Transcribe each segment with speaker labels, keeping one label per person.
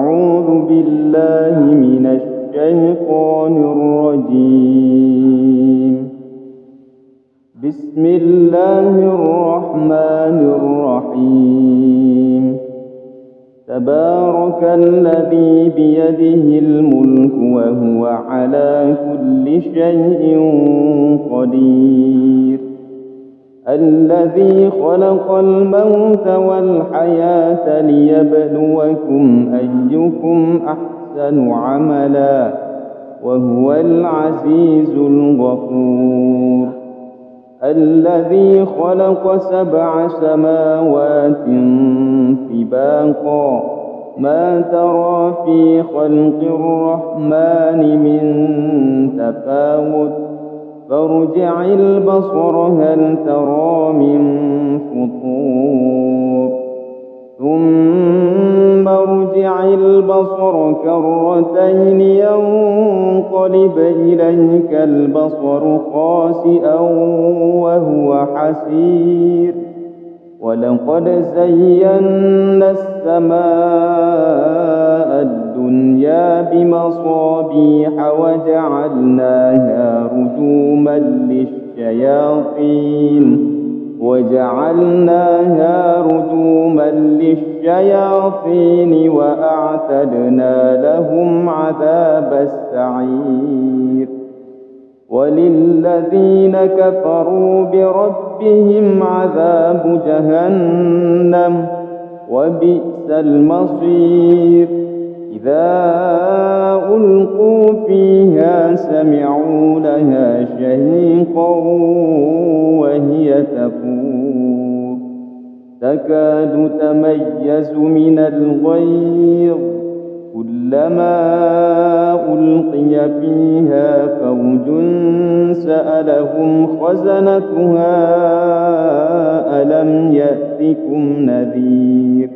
Speaker 1: أعوذ بالله من الشيطان الرجيم. بسم الله الرحمن الرحيم. تبارك الذي بيده الملك وهو على كل شيء قدير. الذي خلق الموت والحياة ليبلوكم أيكم أحسن عملا وهو العزيز الغفور. الذي خلق 7 سماوات طباقا ما ترى في خلق الرحمن من تفاوت فارجع البصر هل ترى من فطور ثم ارجع البصر كرتين ينقلب إليك البصر خاسئا وهو حسير. ولقد زينا السماء الدنيا بمصابيح وجعلناها رجوما للشياطين وأعتدنا لهم عذاب السعير. وللذين كفروا بربهم عذاب جهنم وبئس المصير. إذا ألقوا فيها سمعوا لها شهيقا وهي تفور تكاد تميز من الغيظ كلما ألقي فيها فوج سألهم خزنتها ألم يأتكم نذير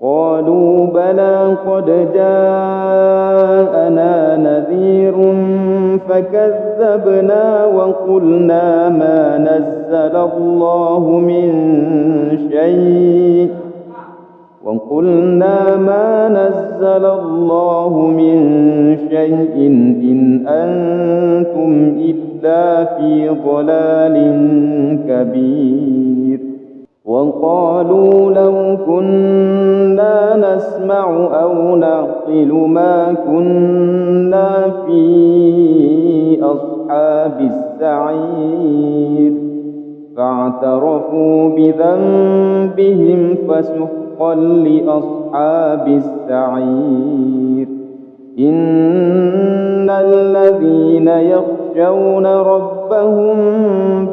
Speaker 1: قالوا بلى قد جاءنا نذير فكذبنا وقلنا ما نزل الله من شيء إن أنتم إلا في ضلال كبير. وقالوا لو كنا نسمع أو نعقل ما كنا في أصحاب السعير فاعترفوا بذنبهم فسحقا لأصحاب السعير. إن الذين يخشون ربهم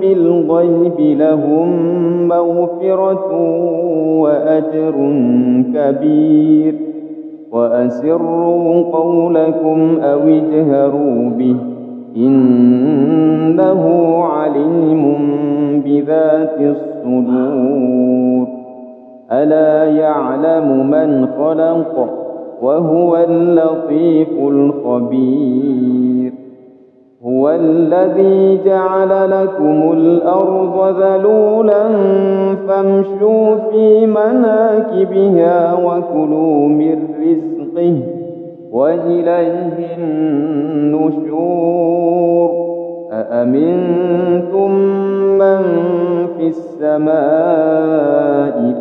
Speaker 1: بالغيب لهم مغفرة وأجر كبير. وأسروا قولكم أو اجهروا به إنه عليم بذات الصدور. ألا يعلم من خلق وهو اللطيف الخبير. هو الذي جعل لكم الأرض ذلولا فامشوا في مناكبها وكلوا من رزقه وإليه النشور. أأمنتم من في السماء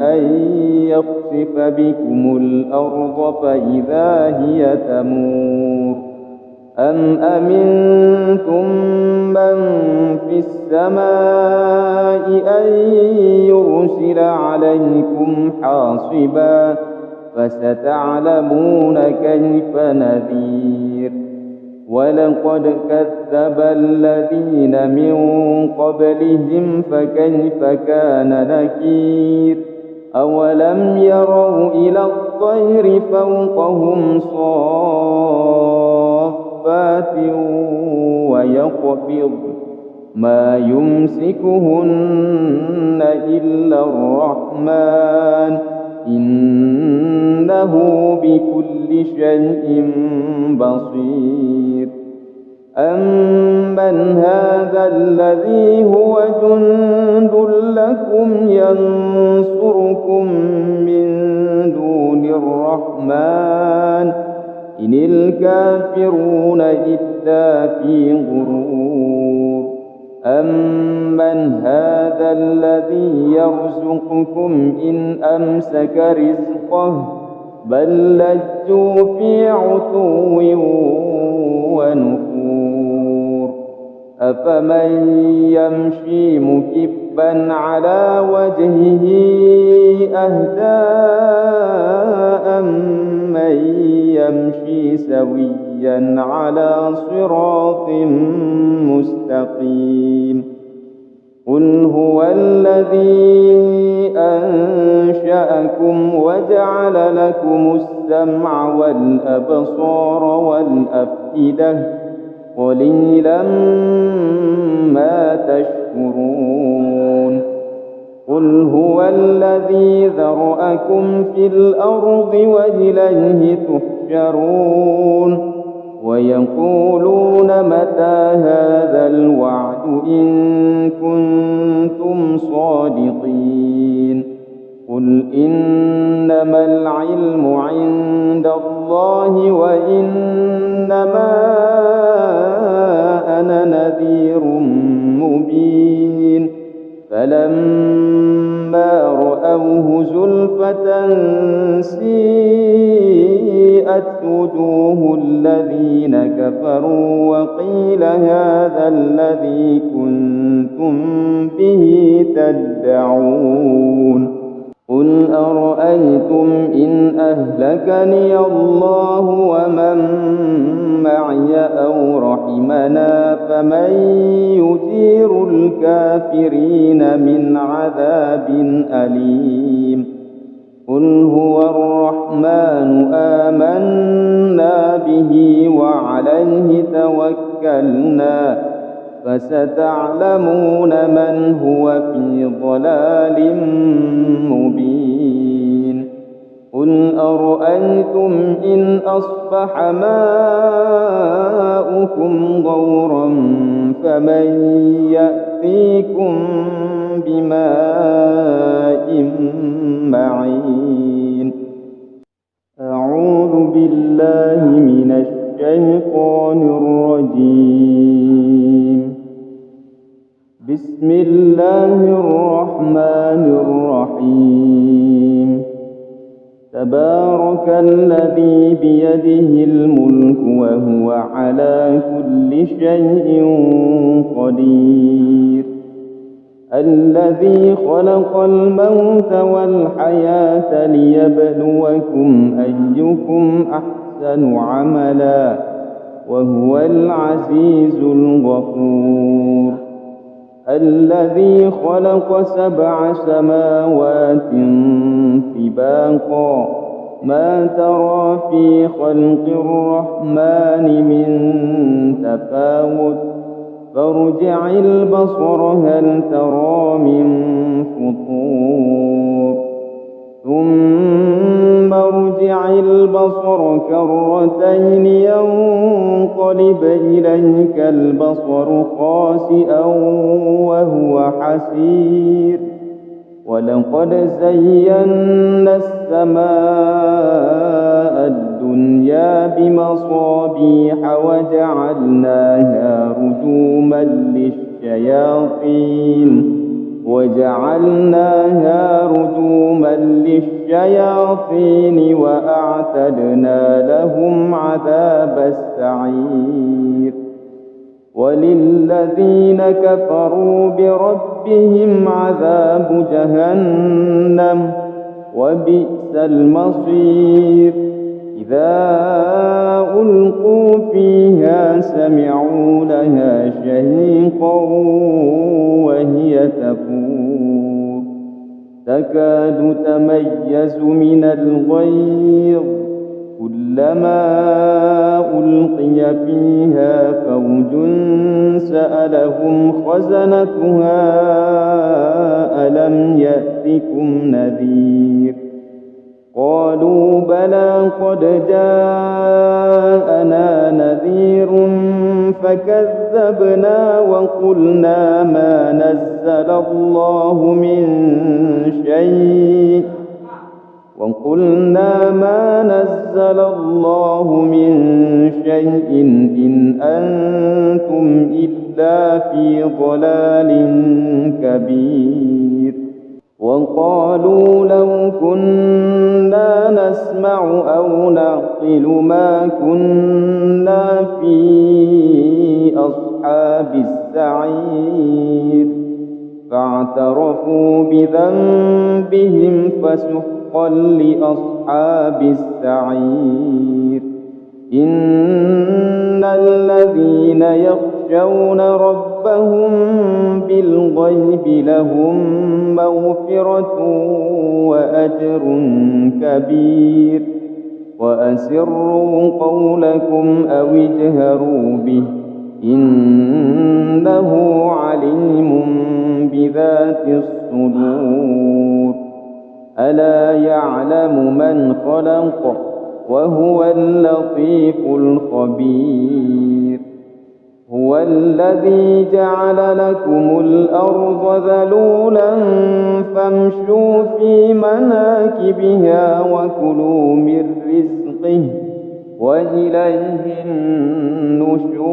Speaker 1: أن يخسف بكم الأرض فإذا هي تمور أم أمنتم من في السماء أن يرسل عليكم حاصبا فستعلمون كيف نذير. ولقد كذب الذين من قبلهم فكيف كان نكير. أولم يروا إلى الطير فوقهم صافات ويقبض ما يمسكهن إلا الرحمن إنه بكل شيء بصير. أمن هذا الذي هو جند لكم ينصركم من دون الرحمن إن الكافرون إلا في غرور أمن هذا الذي يرزقكم إن أمسك رزقه بل لجوا في عتو ونفور أفمن يمشي مكبا على وجهه أهدى أمن يمشي سويا على صراط مستقيم قل هو الذي أنشأكم وجعل لكم السمع والأبصار والأفئدة قليلا ما تشكرون قل هو الذي ذرأكم في الأرض وإليه تحشرون ويقولون متى هذا الوعد إن كنتم صادقين قل إنما العلم عند الله وإنما أنا نذير مبين فلما رأوه زلفة سيئت وجوه الذين كفروا وقيل هذا الذي كنتم به تدعون قل أرأيتم إن أهلكني الله ومن معي أو رحمنا فمن يجير الكافرين من عذاب أليم قل هو الرحمن آمنا به وعليه توكلنا فستعلمون من هو في ضلال مبين قل أرأيتم إن أصبح ماؤكم غورا فمن يأتيكم بماء معين أعوذ بالله من الشيطان الرجيم بسم الله الرحمن الرحيم تبارك الذي بيده الملك وهو على كل شيء قدير الذي خلق الموت والحياة ليبلوكم أيكم أحسن عملا وهو العزيز الغفور الذي خلق 7 سماوات طباقا ما ترى في خلق الرحمن من تفاوت فارجع البصر هل ترى من فطور ثم ارجع البصر كرتين ينقلب إليك البصر خاسئا وهو حسير ولقد زينا السماء الدنيا بمصابيح وجعلناها رجوما للشياطين وأعتدنا لهم عذاب السعير وللذين كفروا بربهم عذاب جهنم وبئس المصير إذا ألقوا فيها سمعوا لها شهيقا وهي تفور تكاد تميز من الغيظ كلما ألقي فيها فوج سألهم خزنتها ألم يأتكم نذير قالوا بلى قد جاءنا نذير فكذبنا وقلنا ما نزل الله من شيء وقلنا ما نزل الله من شيء إن أنتم إلا في ضلال كبير وقالوا لو كنا نسمع أو نعقل ما كنا في أصحاب السعير فاعترفوا بذنبهم فسحقا لأصحاب السعير إن الذين يخشون ربهم بالغيب لهم مغفرة وأجر كبير وأسروا قولكم أو اجهروا به إنه عليم بذات الصدور ألا يعلم من خلق وهو اللطيف الخبير هو الذي جعل لكم الأرض ذلولا فامشوا في مناكبها وكلوا من رزقه وإليه النشور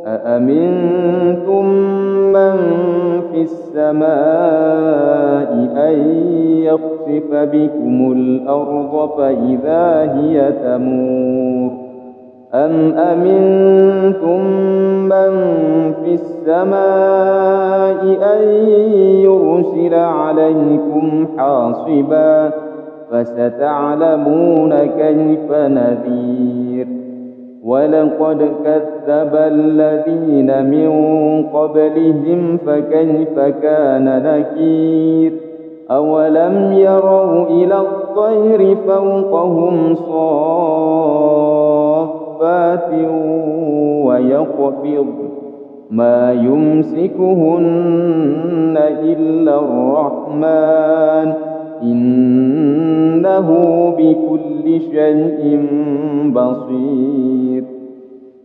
Speaker 1: أأمنتم من في السماء أن يخسف بكم الأرض فإذا هي تمور أم أمنتم من في السماء أن يرسل عليكم حاصبا فستعلمون كيف نذير ولقد كذب الذين من قبلهم فكيف كان نكير أولم يروا إلى الطير فوقهم صافات ويقبض ما يمسكهن إلا الرحمن إنه بكل شيء بصير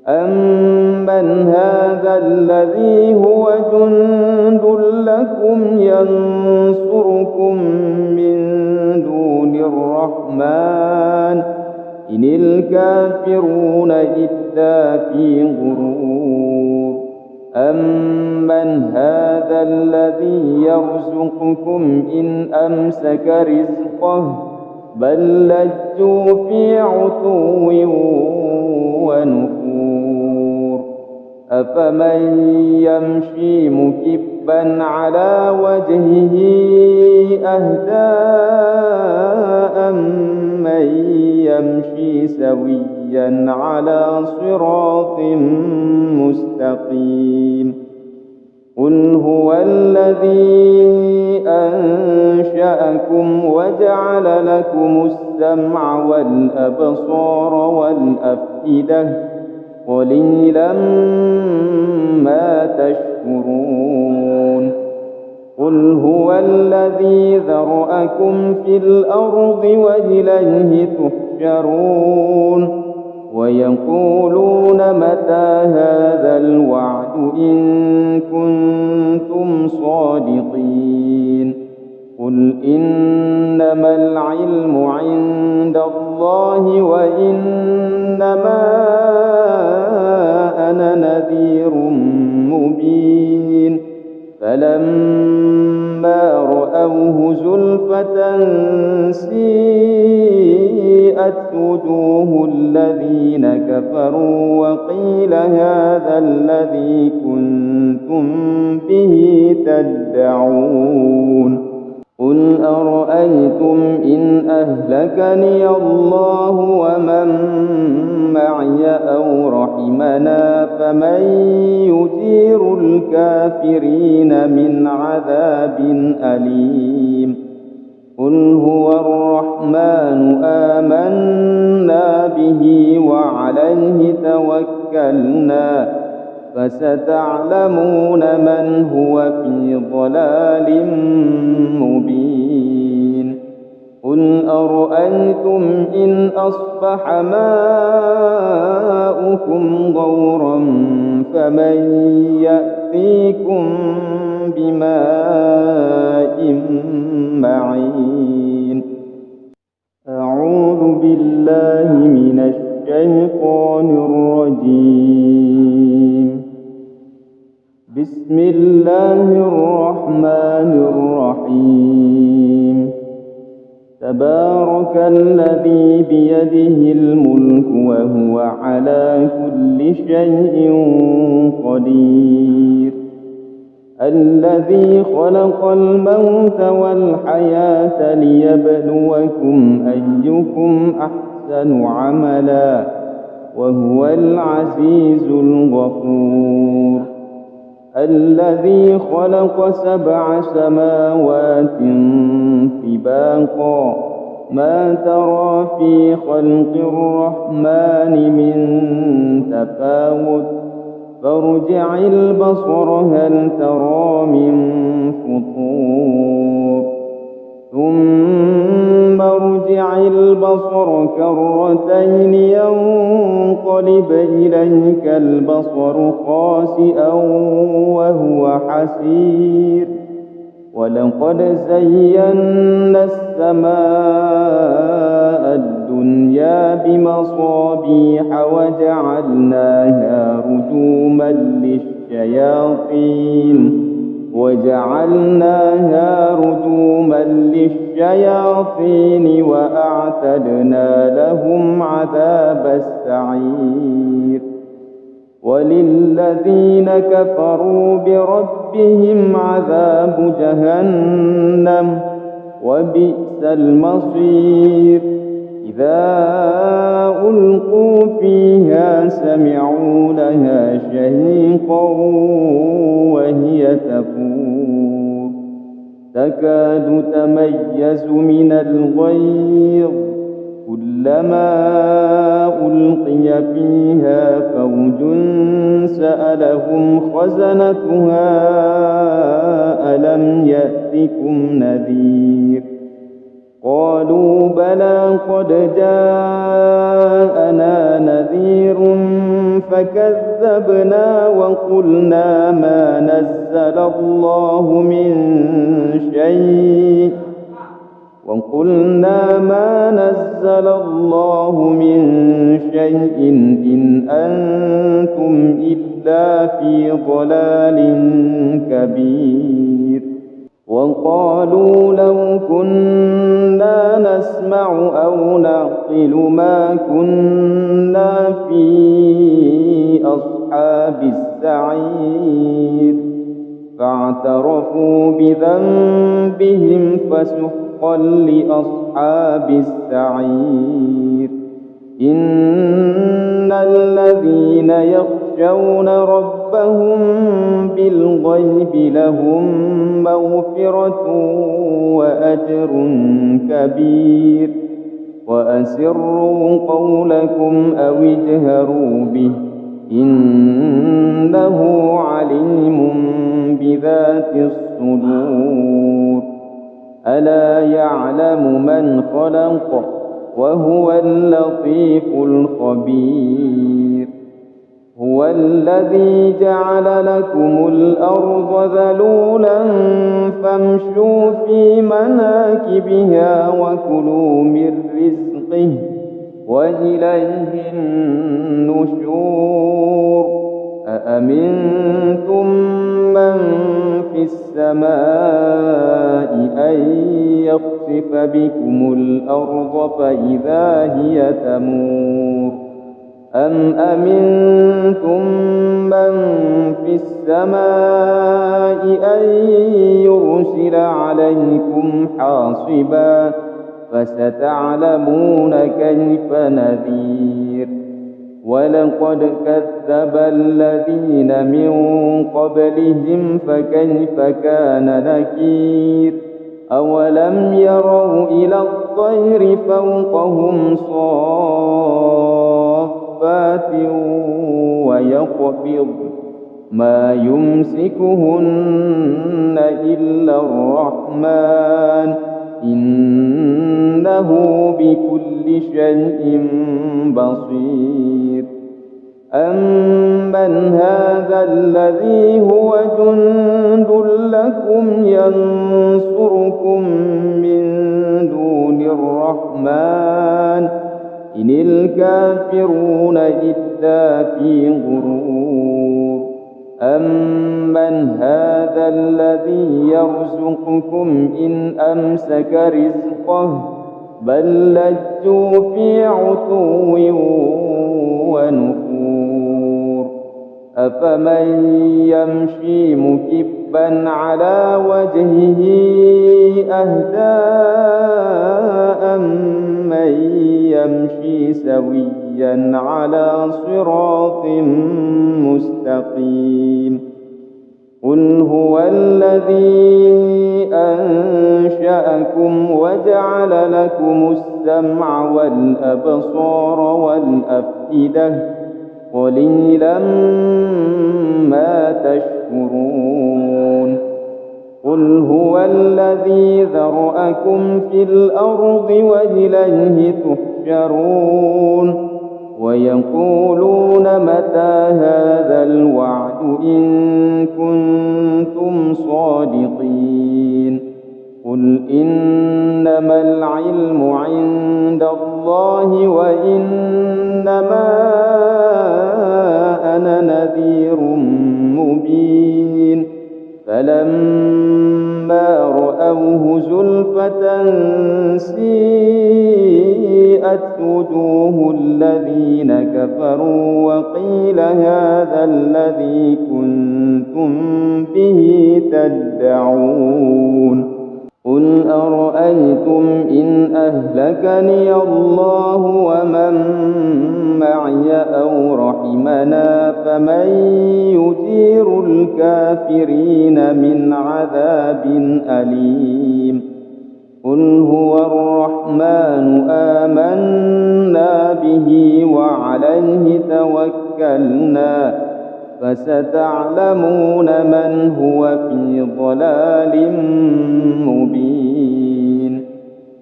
Speaker 1: أمن هذا الذي هو جند لكم ينصركم من دون الرحمن إن الكافرون إلا في غرور أمن هذا الذي يرزقكم إن أمسك رزقه بل لجوا في عتو ونفور أفمن يمشي مكبا على وجهه أهدى أمن يمشي سويا على صراط مستقيم قل هو الذي أنشأكم وجعل لكم السمع والأبصار والأفئدة قليلا ما تشكرون قل هو الذي ذرأكم في الأرض وإليه تحشرون ويقولون متى هذا الوعد إن كنتم صادقين قل إنما العلم عند الله وإنما أنا نذير مبين فلما رأوه زلفة سيئت وجوه الذين كفروا وقيل هذا الذي كنتم به تدعون قل أرأيتم إن أهلكني الله ومن معي أو رحمنا فمن يجير الكافرين من عذاب أليم قل هو الرحمن آمنا به وعليه توكلنا فستعلمون من هو في ضلال مبين قل أرأيتم إن أصبح ماؤكم غورا فمن يأتيكم بماء معين أعوذ بالله من الشيطان الرجيم. بسم الله الرحمن الرحيم. تبارك الذي بيده الملك وهو على كل شيء قدير. الذي خلق الموت والحياة ليبلوكم أيكم أحسن عملا وهو العزيز الغفور. الذي خلق 7 سماوات طباقا ما ترى في خلق الرحمن من تفاوت فارجع البصر هل ترى من فطور ثم ارجع البصر كرتين ينقلب إليك البصر خاسئا وهو حسير. ولقد زينا السماء الدنيا بمصابيح وجعلناها رجوما للشياطين وأعتدنا لهم عذاب السعير. وللذين كفروا بربهم عذاب جهنم وبئس المصير. إذا ألقوا فيها سمعوا لها شهيقا وهي تفور تكاد تميز من الغيظ كلما ألقي فيها فوج سألهم خزنتها ألم يأتكم نذير قالوا بلى قد جاءنا نذير فكذبنا وقلنا ما نزل الله من شيء إن أنتم إلا في ضلال كبير. وقالوا لو كنا نسمع أو نعقل ما كنا في أصحاب السعير. فاعترفوا بذنبهم فسحقا لأصحاب السعير. إن الذين يخشون ربهم بالغيب لهم مغفرة وأجر كبير. وأسروا قولكم أو اجهروا به إنه عليم بذات الصدور. ألا يعلم من خلق وهو اللطيف الخبير. هو الذي جعل لكم الأرض ذلولا فامشوا في مناكبها وكلوا من رزقه وإليه النشور. أأمنتم من في السماء أن يخسف بكم الأرض فإذا هي تمور أم أمنتم من في السماء أن يرسل عليكم حاصبا فستعلمون كيف نذير. ولقد كذب الذين من قبلهم فكيف كان نكير. أولم يروا إلى الطير فوقهم صافات ويقبض ما يمسكهن إلا الرحمن إنه بكل شيء بصير. أَمَّنْ هَذَا الَّذِي هُوَ جُندٌ لَّكُمْ يَنصُرُكُم مِّن دُونِ الرَّحْمَٰنِ إِنِ الْكَافِرُونَ إِلَّا فِي غُرُورٍ أَمَّنْ هَذَا الَّذِي يَرْزُقُكُمْ إِنْ أَمْسَكَ رِزْقَهُ بَل لَّجُّوا فِي عُتُوٍّ وَنُفُورٍ أَفَمَن يَمْشِي مُكِبًّا عَلَىٰ وَجْهِهِ أَهْدَىٰ أَمَّن يَمْشِي سَوِيًّا عَلَىٰ صِرَاطٍ مُّسْتَقِيمٍ قُلْ هُوَ الَّذِي أَنشَأَكُمْ وَجَعَلَ لَكُمُ السَّمْعَ وَالْأَبْصَارَ وَالْأَفْئِدَةَ قَلِيلًا مَّا تَشْكُرُونَ قُلْ هُوَ الَّذِي ذَرَأَكُمْ فِي الْأَرْضِ وَإِلَيْهِ تُحْشَرُونَ وَيَقُولُونَ مَتَىٰ هَٰذَا الْوَعْدُ إِن كُنتُمْ صَادِقِينَ قُلْ إِنَّمَا الْعِلْمُ عِندَ اللَّهِ وَإِنَّمَا أَنَا نَذِيرٌ مُّبِينٌ فَلَمَّا رَأَوْهُ زُلْفَةً سِيئَتْ وُجُوهُ الَّذِينَ كَفَرُوا وَقِيلَ هَٰذَا الَّذِي كُنتُم بِهِ تَدَّعُونَ قُلْ أَرَأَيْتُمْ إِنْ أَهْلَكَنِيَ اللَّهُ وَمَن مَّعِيَ أَوْ رَحِمَنَا فَمَن يُجِيرُ الْكَافِرِينَ مِنْ عَذَابٍ أَلِيمٍ قُلْ هُوَ الرَّحْمَٰنُ آمَنَّا بِهِ وَعَلَيْهِ تَوَكَّلْنَا فَسَتَعْلَمُونَ مَنْ هُوَ فِي ضَلَالٍ مُّبِينٍ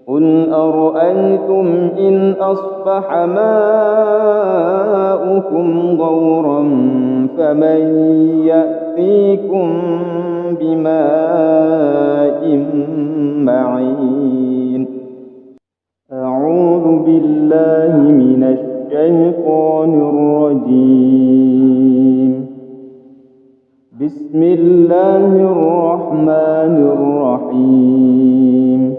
Speaker 1: قُلْ أَرَأَيْتُمْ إِنْ أَصْبَحَ مَاؤُكُمْ غَوْرًا فَمَن يَأْتِيكُم بِمَاءٍ مَّعِينٍ أَعُوذُ بِاللَّهِ مِنَ الشَّيْطَانِ الرَّجِيمِ بسم الله الرحمن الرحيم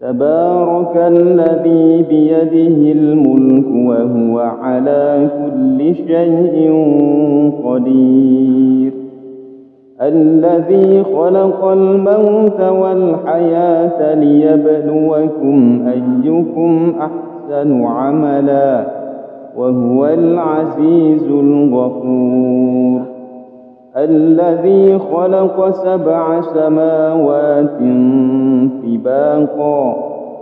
Speaker 1: تبارك الذي بيده الملك وهو على كل شيء قدير الذي خلق الموت والحياة ليبلوكم أيكم أحسن عملا وهو العزيز الغفور الذي خلق 7 سماوات طباقا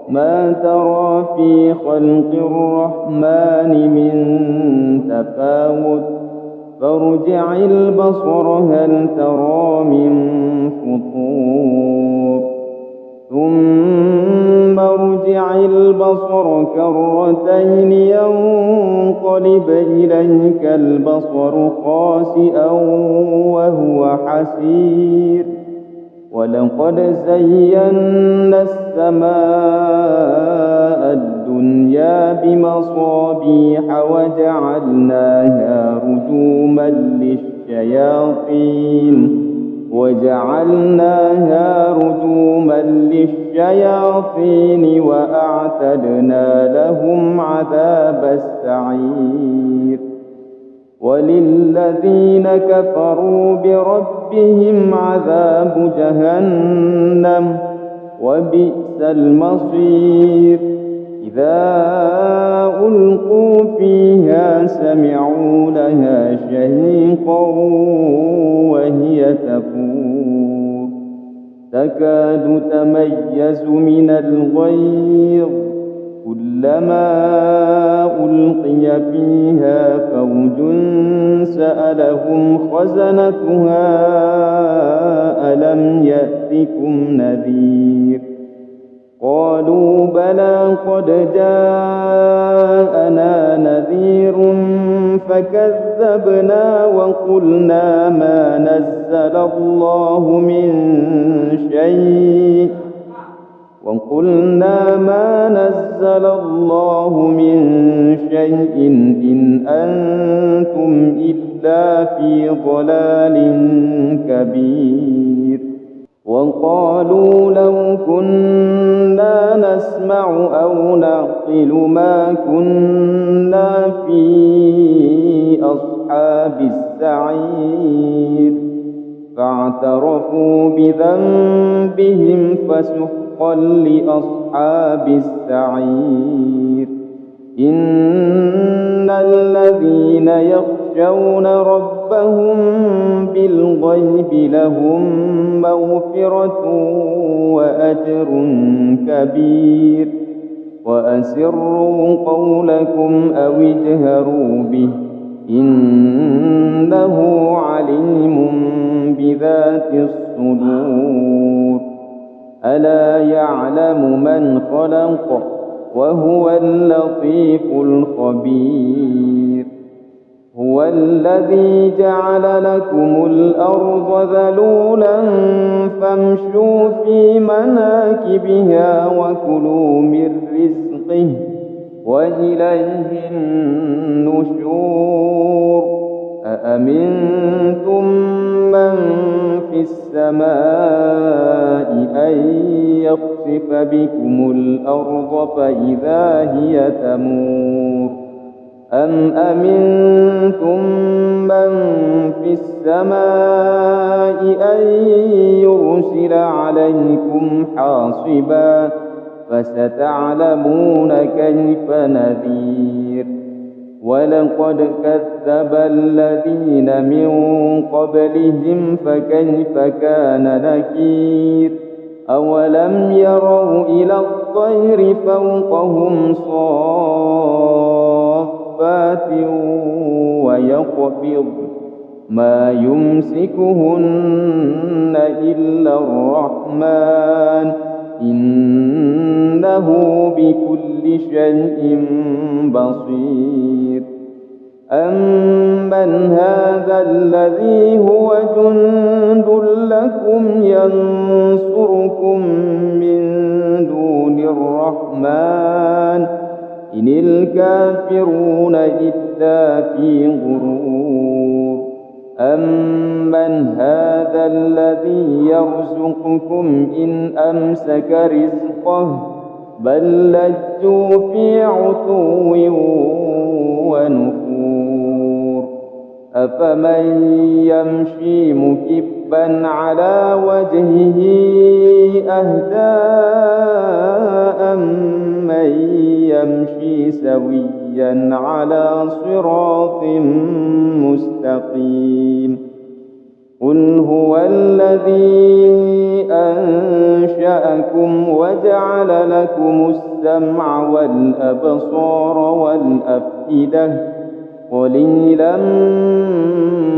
Speaker 1: ما ترى في خلق الرحمن من تفاوت فارجع البصر هل ترى من فطور ثم ارجع البصر كرتين ينقلب إليك البصر خاسئا وهو حسير ولقد زينا السماء الدنيا بمصابيح وجعلناها رجوما للشياطين وأعتدنا لهم عذاب السعير وللذين كفروا بربهم عذاب جهنم وبئس المصير إذا ألقوا فيها سمعوا لها شهيقا وهي تفور تكاد تميز من الغيظ كلما ألقي فيها فوج سألهم خزنتها ألم يأتكم نذير قالوا بلى قد جاءنا نذير فكذبنا وقلنا ما نزل الله من شيء إن أنتم إلا في ضلال كبير. وقالوا لو كنا نسمع أو نعقل ما كنا في أصحاب السعير فاعترفوا بذنبهم فسحقا لأصحاب السعير. إن الذين يخشون ربهم بالغيب لهم مغفرة وأجر كبير. وأسروا قولكم أو اجهروا به إنه عليم بذات الصدور. ألا يعلم من خلق وهو اللطيف الخبير. هو الذي جعل لكم الأرض ذلولا فامشوا في مناكبها وكلوا من رزقه وإليه النشور. أأمنتم من في السماء أن يخسف بكم الأرض فإذا هي تمور أم أمنتم من في السماء أن يرسل عليكم حاصبا فستعلمون كيف نذير. ولقد كذب الذين من قبلهم فكيف كان نكير. أولم يروا إلى الطير فوقهم صافات ويقبض ما يمسكهن إلا الرحمن إنه بكل شيء بصير. أمن هذا الذي هو جند لكم ينصركم من دون الرحمن إن الكافرون إلا في غرور. أمن هذا الذي يرزقكم إن أمسك رزقه بل لجوا في عتو ونفور. أفمن يمشي مكبا على وجهه أهدى أمن يمشي سويا على صراط مستقيم. قل هو الذي أنشأكم وجعل لكم السمع والأبصار والأفئدة قليلا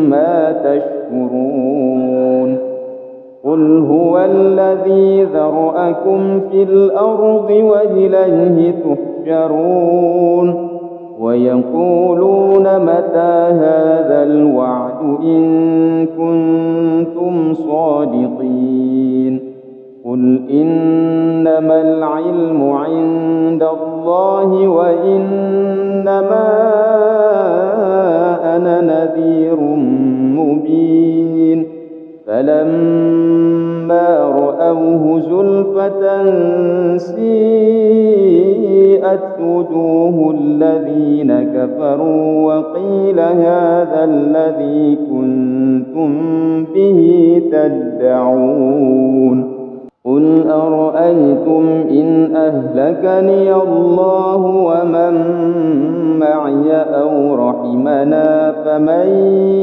Speaker 1: ما تشكرون. قل هو الذي ذرأكم في الأرض وإليه تحشرون. ويقولون متى هذا الوعد إن كنتم صادقين. قل إنما العلم عند الله وإنما أنا نذير مبين. فلما رأوه زلفة سيئت وجوه الذين كفروا وقيل هذا الذي كنتم به تدعون. قل أرأيتم إن أهلكني الله ومن معي أو رحمنا فمن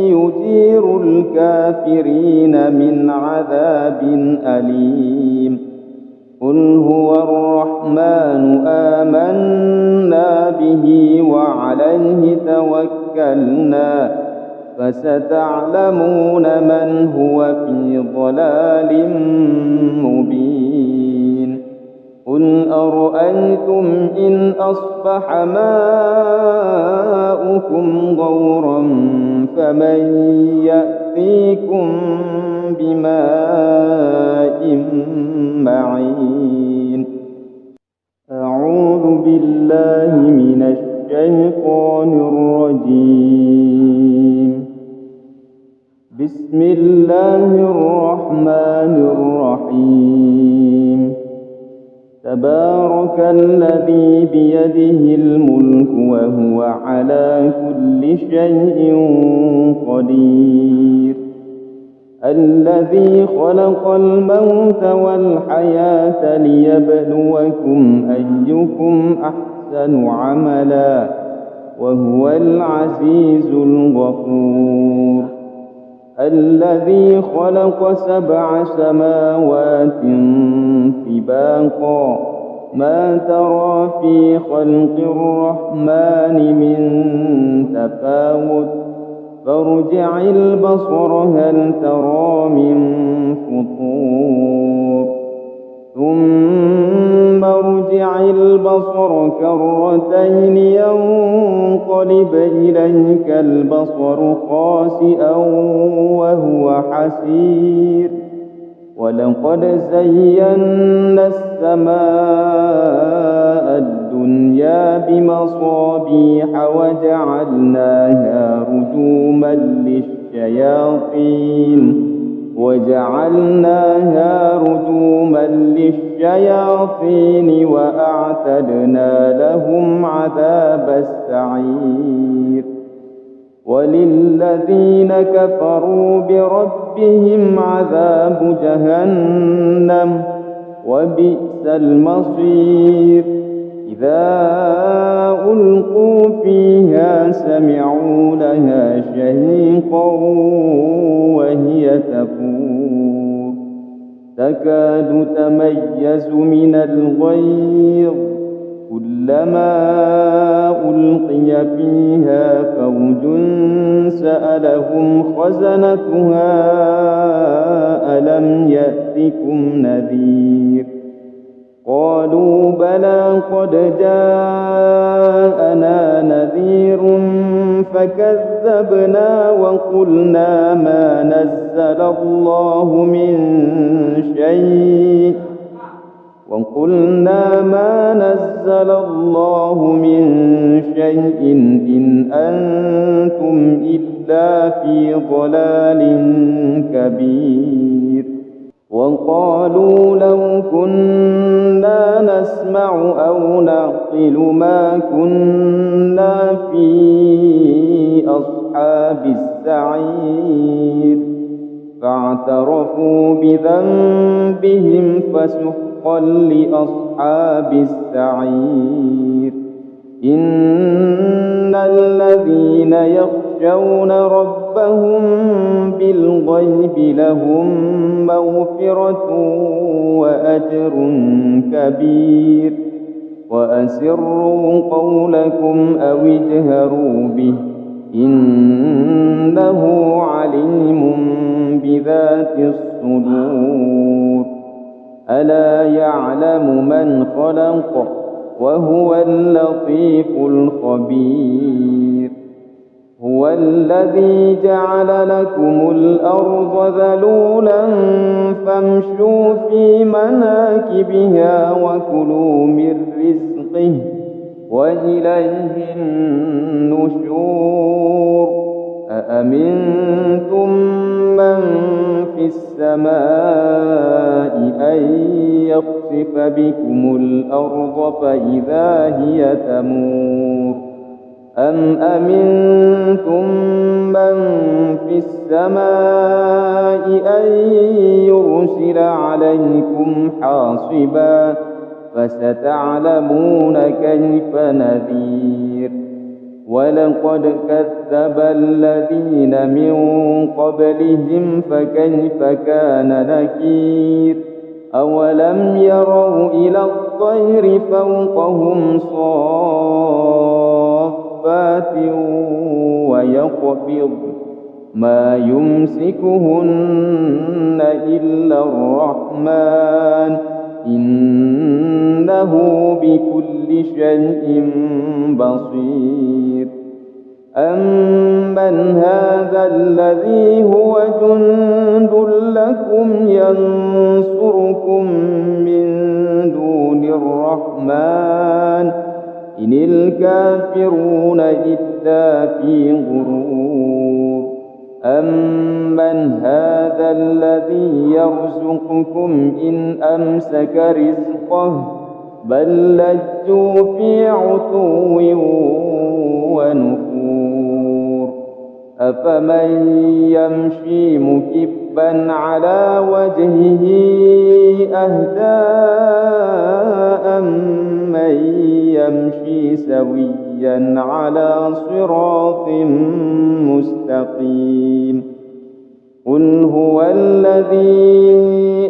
Speaker 1: يجير الكافرين من عذاب أليم. قل هو الرحمن آمنا به وعليه توكلنا فستعلمون من هو في ضلال مبين. قل أرأيتم إن أصبح ماؤكم غورا فمن يأتيكم بماء معين. أعوذ بالله من الشيطان الرجيم. بسم الله الرحمن الرحيم. تبارك الذي بيده الملك وهو على كل شيء قدير. الذي خلق الموت والحياة ليبلوكم أيكم أحسن عملا وهو العزيز الغفور. الذي خلق 7 سماوات طباقا ما ترى في خلق الرحمن من تفاوت فارجع البصر هل ترى من فطور ثم ارجع البصر كرتين ينقلب إليك البصر خاسئا وهو حسير. ولقد زينا السماء الدنيا بمصابيح وجعلناها رجوما للشياطين وأعتدنا لهم عذاب السعير. وللذين كفروا بربهم عذاب جهنم وبئس المصير. إذا ألقوا فيها سمعوا لها شهيقا وهي تفور تكاد تميز من الغيظ كلما ألقي فيها فوج سألهم خزنتها ألم يأتكم نذير قالوا بلى قد جاءنا نذير فكذبنا وقلنا ما نزل الله من شيء إن أنتم إلا في ضلال كبير. وقالوا لو كنا نسمع أو نعقل ما كنا في أصحاب السعير فاعترفوا بذنبهم فسحقا لأصحاب السعير. إن الذين يخشون ربهم بالغيب لهم مغفرة وأجر كبير. وأسروا قولكم أو اجهروا به إنه عليم بذات الصدور. ألا يعلم من خلق وهو اللطيف الخبير. هو الذي جعل لكم الأرض ذلولا فامشوا في مناكبها وكلوا من رزقه وإليه النشور. أأمنتم من في السماء أن يخسف بكم الأرض فإذا هي تمور أم أمنتم من في السماء أن يرسل عليكم حاصبا فستعلمون كيف نذير. ولقد كذب الذين من قبلهم فكيف كان نكير. أولم يروا إلى الطير فوقهم صافات ويقبض ما يمسكهن إلا الرحمن إنه بكل شيء بصير أمن هذا الذي هو جند لكم ينصركم من دون الرحمن إن الكافرون إلا في غرور أمن هذا الذي يرزقكم إن أمسك رزقه بل لجوا في عتو ونفور أفمن يمشي مكبا على وجهه أهدى أمن يمشي سويا على صراط مستقيم قل هو الذي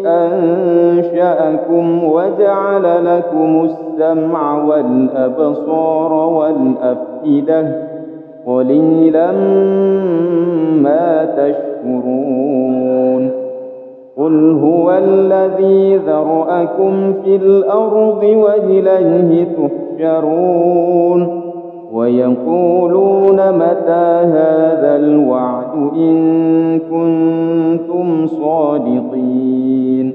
Speaker 1: أنشأكم وجعل لكم السمع والأبصار والأفئدة قليلا ما تشكرون قل هو الذي ذرأكم في الأرض وإليه تحشرون ويقولون متى هذا الوعد إن كنتم صادقين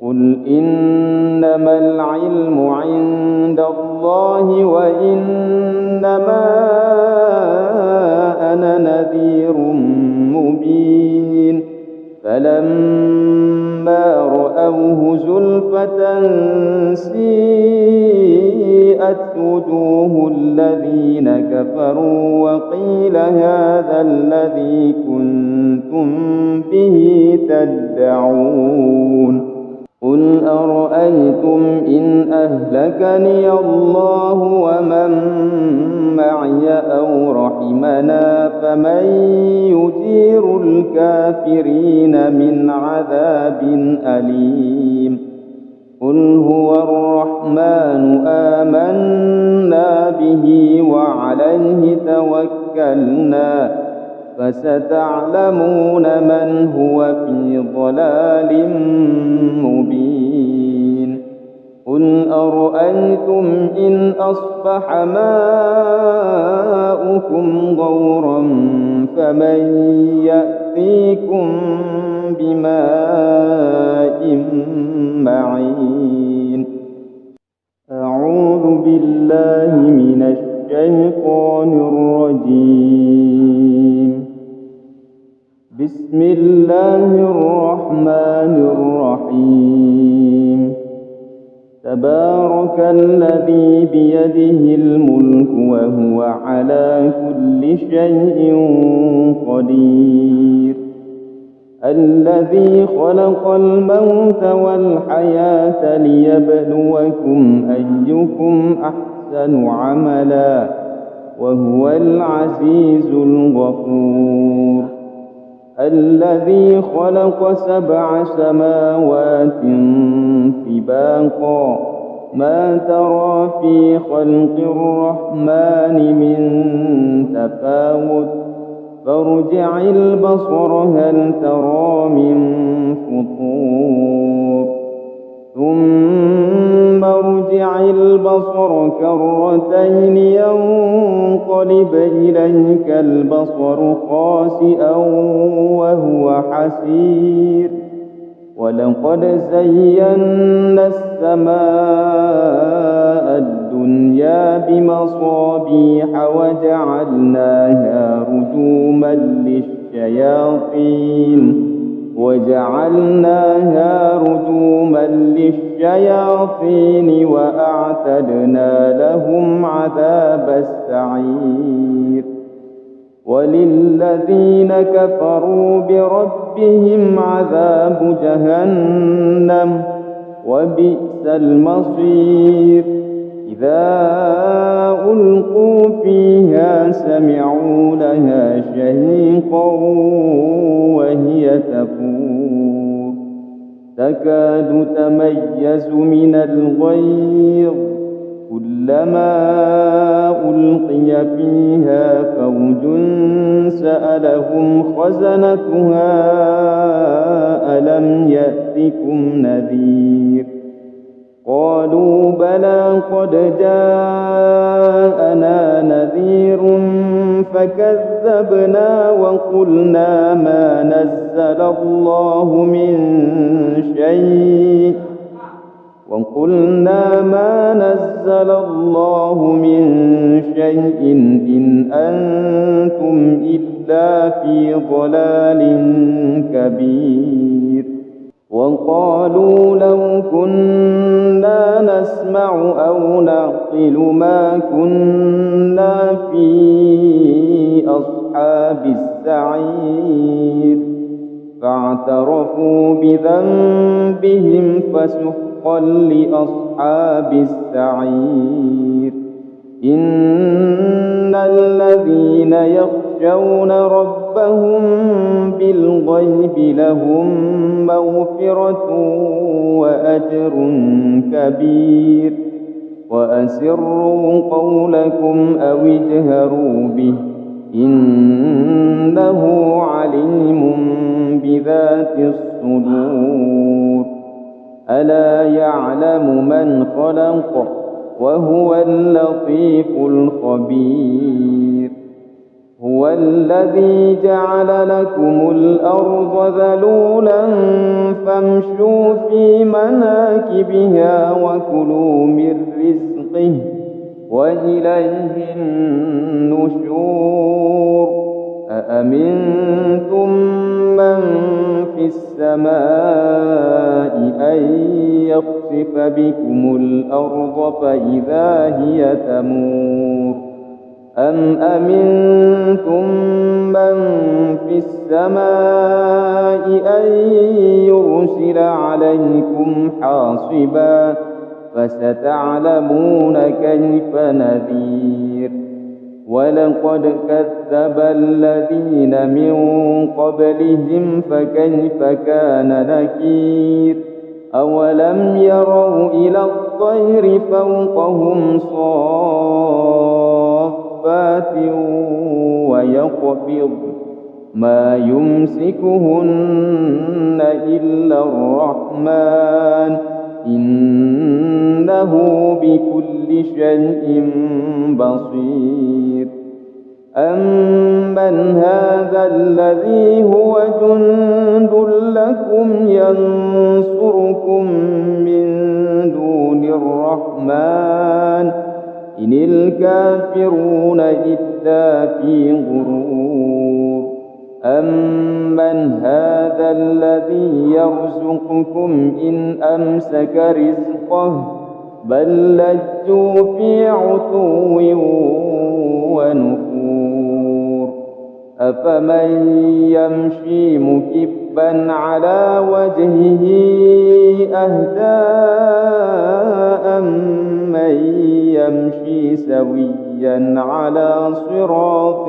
Speaker 1: قل إنما العلم عند الله وإنما أنا نذير مبين فلما رأوه زلفة سيئت وجوه الذين كفروا وقيل هذا الذي كنتم به تدعون قل أرأيتم إن أهلكني الله ومن معي أو رحمنا فمن يجير الكافرين من عذاب أليم قل هو الرحمن آمنا به وعليه توكلنا فستعلمون من هو في ضلال مبين قل أرأيتم إن أصبح ماؤكم غورا فمن يأتيكم بماء معين أعوذ بالله من الشيطان الرجيم بسم الله الرحمن الرحيم تبارك الذي بيده الملك وهو على كل شيء قدير الذي خلق الموت والحياة ليبلوكم أيكم أحسن عملا وهو العزيز الغفور الذي خلق 7 سماوات طباقا ما ترى في خلق الرحمن من تفاوت فارجع البصر هل ترى من فطور ثم ارجع البصر كرتين ينقلب إليك البصر خاسئا وهو حسير ولقد زينا السماء الدنيا بمصابيح وجعلناها رجوما للشياطين وأعتدنا لهم عذاب السعير وللذين كفروا بربهم عذاب جهنم وبئس المصير إذا ألقوا فيها سمعوا لها شهيقا وهي تفور تكاد تميز من الغيظ كلما ألقي فيها فوج سألهم خزنتها ألم يأتكم نذير قالوا بلى قد جاءنا نذير فكذبنا وقلنا ما نزل الله من شيء إن أنتم إلا في ضلال كبير. وقالوا لو كنا نسمع أو نعقل ما كنا في أصحاب السعير فاعترفوا بذنبهم فسحقا لأصحاب السعير. إن الذين يخشون ربهم بالغيب لهم مغفرة وأجر كبير. وأسروا قولكم أو اجهروا به إنه عليم بذات الصدور. ألا يعلم من خلق وهو اللطيف الخبير. هو الذي جعل لكم الأرض ذلولا فامشوا في مناكبها وكلوا من رزقه وإليه النشور. أأمنتم من في السماء أن يخسف بكم الأرض فإذا هي تمور أم أمنتم من في السماء أن يرسل عليكم حاصبا فستعلمون كيف نذير. ولقد كذب الذين من قبلهم فكيف كان نكير. أولم يروا إلى الطير فوقهم صافات ويقبض ما يمسكهن إلا الرحمن إنه بكل شيء بصير. أمن هذا الذي هو جند لكم ينصركم من دون الرحمن إن الكافرون إلا في غرور. أمن هذا الذي يرزقكم إن أمسك رزقه بل لجوا في عتو ونفور. أفمن يمشي مكبا على وجهه أهدى أمن يمشي سويا على صراط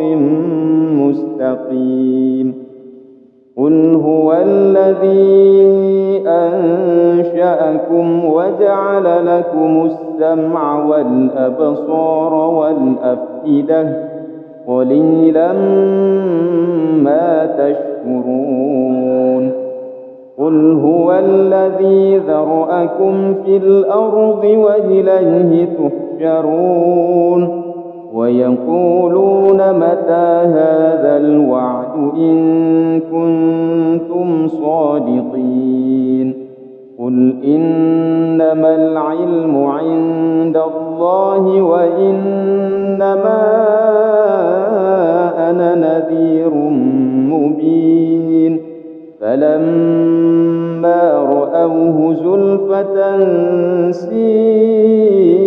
Speaker 1: مستقيم. قل هو الذي أنشأكم وجعل لكم السمع والأبصار والأفئدة قليلا ما تشكرون. قل هو الذي ذرأكم في الأرض وإليه تحشرون. ويقولون متى هذا الوعد إن كنتم صادقين. قل إنما العلم عند الله وإنما أنا نذير مبين. فلما رأوه زلفة سيئت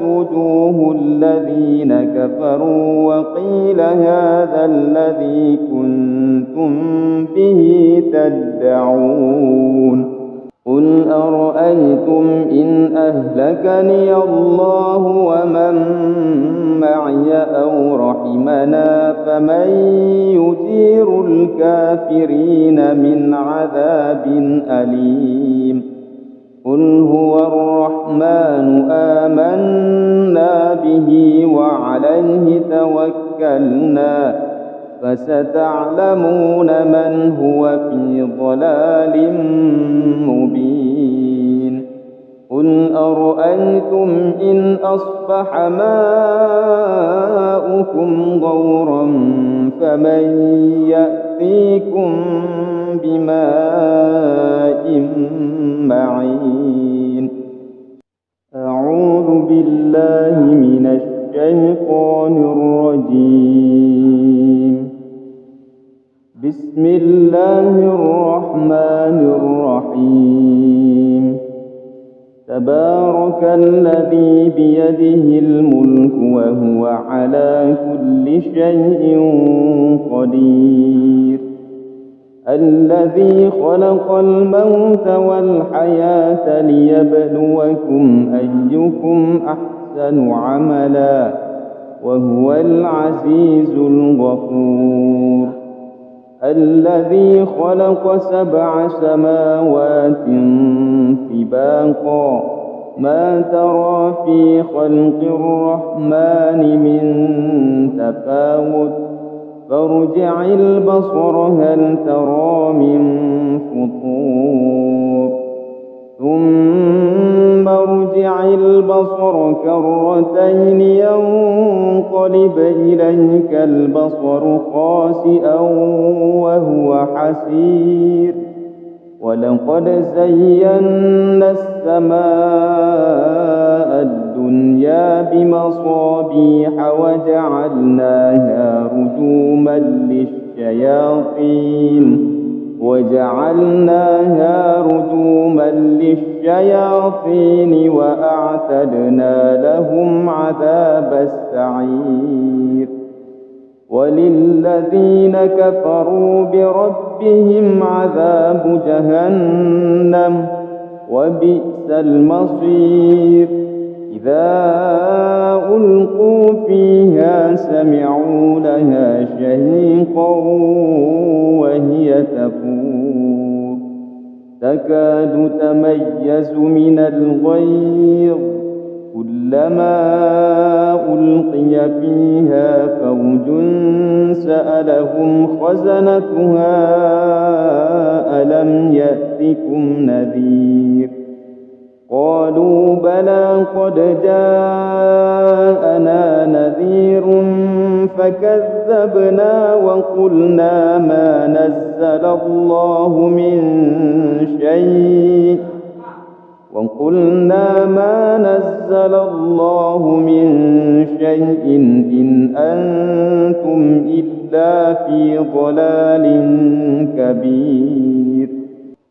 Speaker 1: وجوه الذين كفروا وقيل هذا الذي كنتم به تدعون. قل أرأيتم إن أهلكني الله ومن معي أو رحمنا فمن يجير الكافرين من عذاب أليم. قل هو الرحمن آمنا به وعليه توكلنا فستعلمون من هو في ضلال مبين. قل أرأيتم إن أصبح ماؤكم غورا فمن يأتيكم بماء معين. أعوذ بالله من الشيطان الرجيم. بسم الله الرحمن الرحيم. تبارك الذي بيده الملك وهو على كل شيء قدير. الذي خلق الموت والحياة ليبلوكم أيكم أحسن عملا وهو العزيز الغفور. الذي خلق 7 سماوات طباقا ما ترى في خلق الرحمن من تفاوت فارجع البصر هل ترى من فطور ثم ارجع البصر كرتين ينقلب إليك البصر خاسئا وهو حسير. ولقد زينا السماء الدنيا بمصابيح وجعلناها رجوما للشياطين وأعتدنا لهم عذاب السعير. وللذين كفروا بربهم عذاب جهنم وبئس المصير. إذا ألقوا فيها سمعوا لها شهيقا وهي تفور تكاد تميز من الغيظ كلما ألقي فيها فوج سألهم خزنتها ألم يأتكم نذير قالوا بلى قد جاءنا نذير فكذبنا وقلنا ما نزل الله من شيء إن أنتم إلا في ضلال كبير.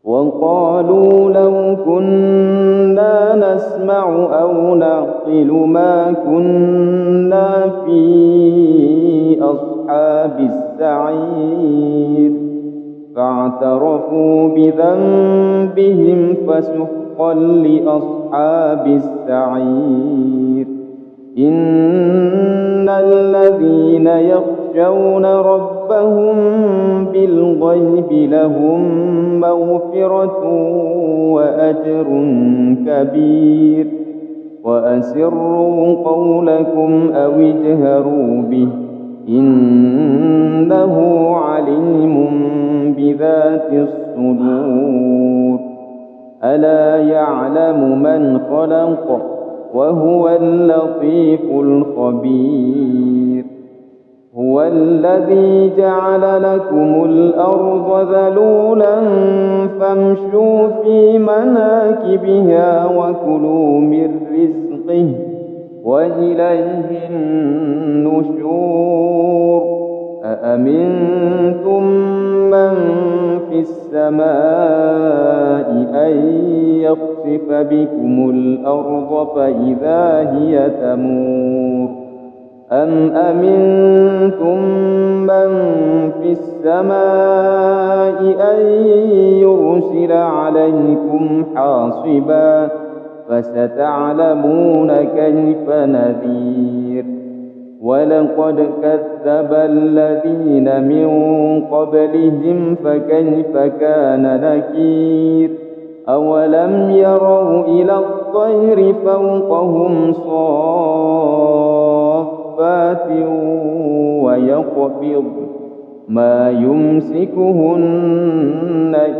Speaker 1: وقالوا لو كنا نسمع أو نعقل ما كنا في أصحاب السعير فاعترفوا بذنبهم فسحقا لأصحاب السعير. إن الذين يخشون ربهم بالغيب لهم مغفرة وأجر كبير. وأسروا قولكم أو اجهروا به إنه عليم بذات الصدور. ألا يعلم من خلق وهو اللطيف الخبير. هو الذي جعل لكم الأرض ذلولا فامشوا في مناكبها وكلوا من رزقه وإليه النشور. أأمنتم من في السماء أن يخسف بكم الأرض فإذا هي تمور أم أمنتم من في السماء أن يرسل عليكم حاصبا فستعلمون كيف نذير. ولقد كذب الذين من قبلهم فكيف كان نكير. أولم يروا إلى الطير فوقهم صافات ويقبض ما يمسكهن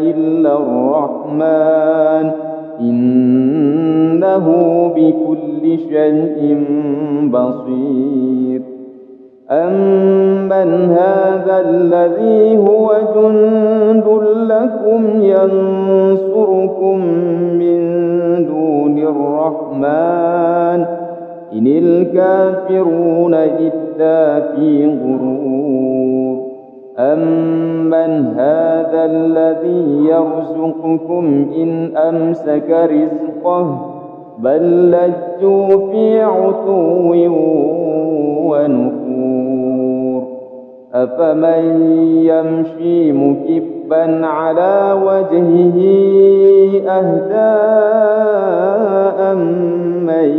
Speaker 1: إلا الرحمن إنه بكل شيء بصير أمن هذا الذي هو جند لكم ينصركم من دون الرحمن إن الكافرون إلا في غرور أمن هذا الذي يرزقكم إن أمسك رزقه بل لجوا في عتو ونفور أفمن يمشي مكبا على وجهه أهدى أمن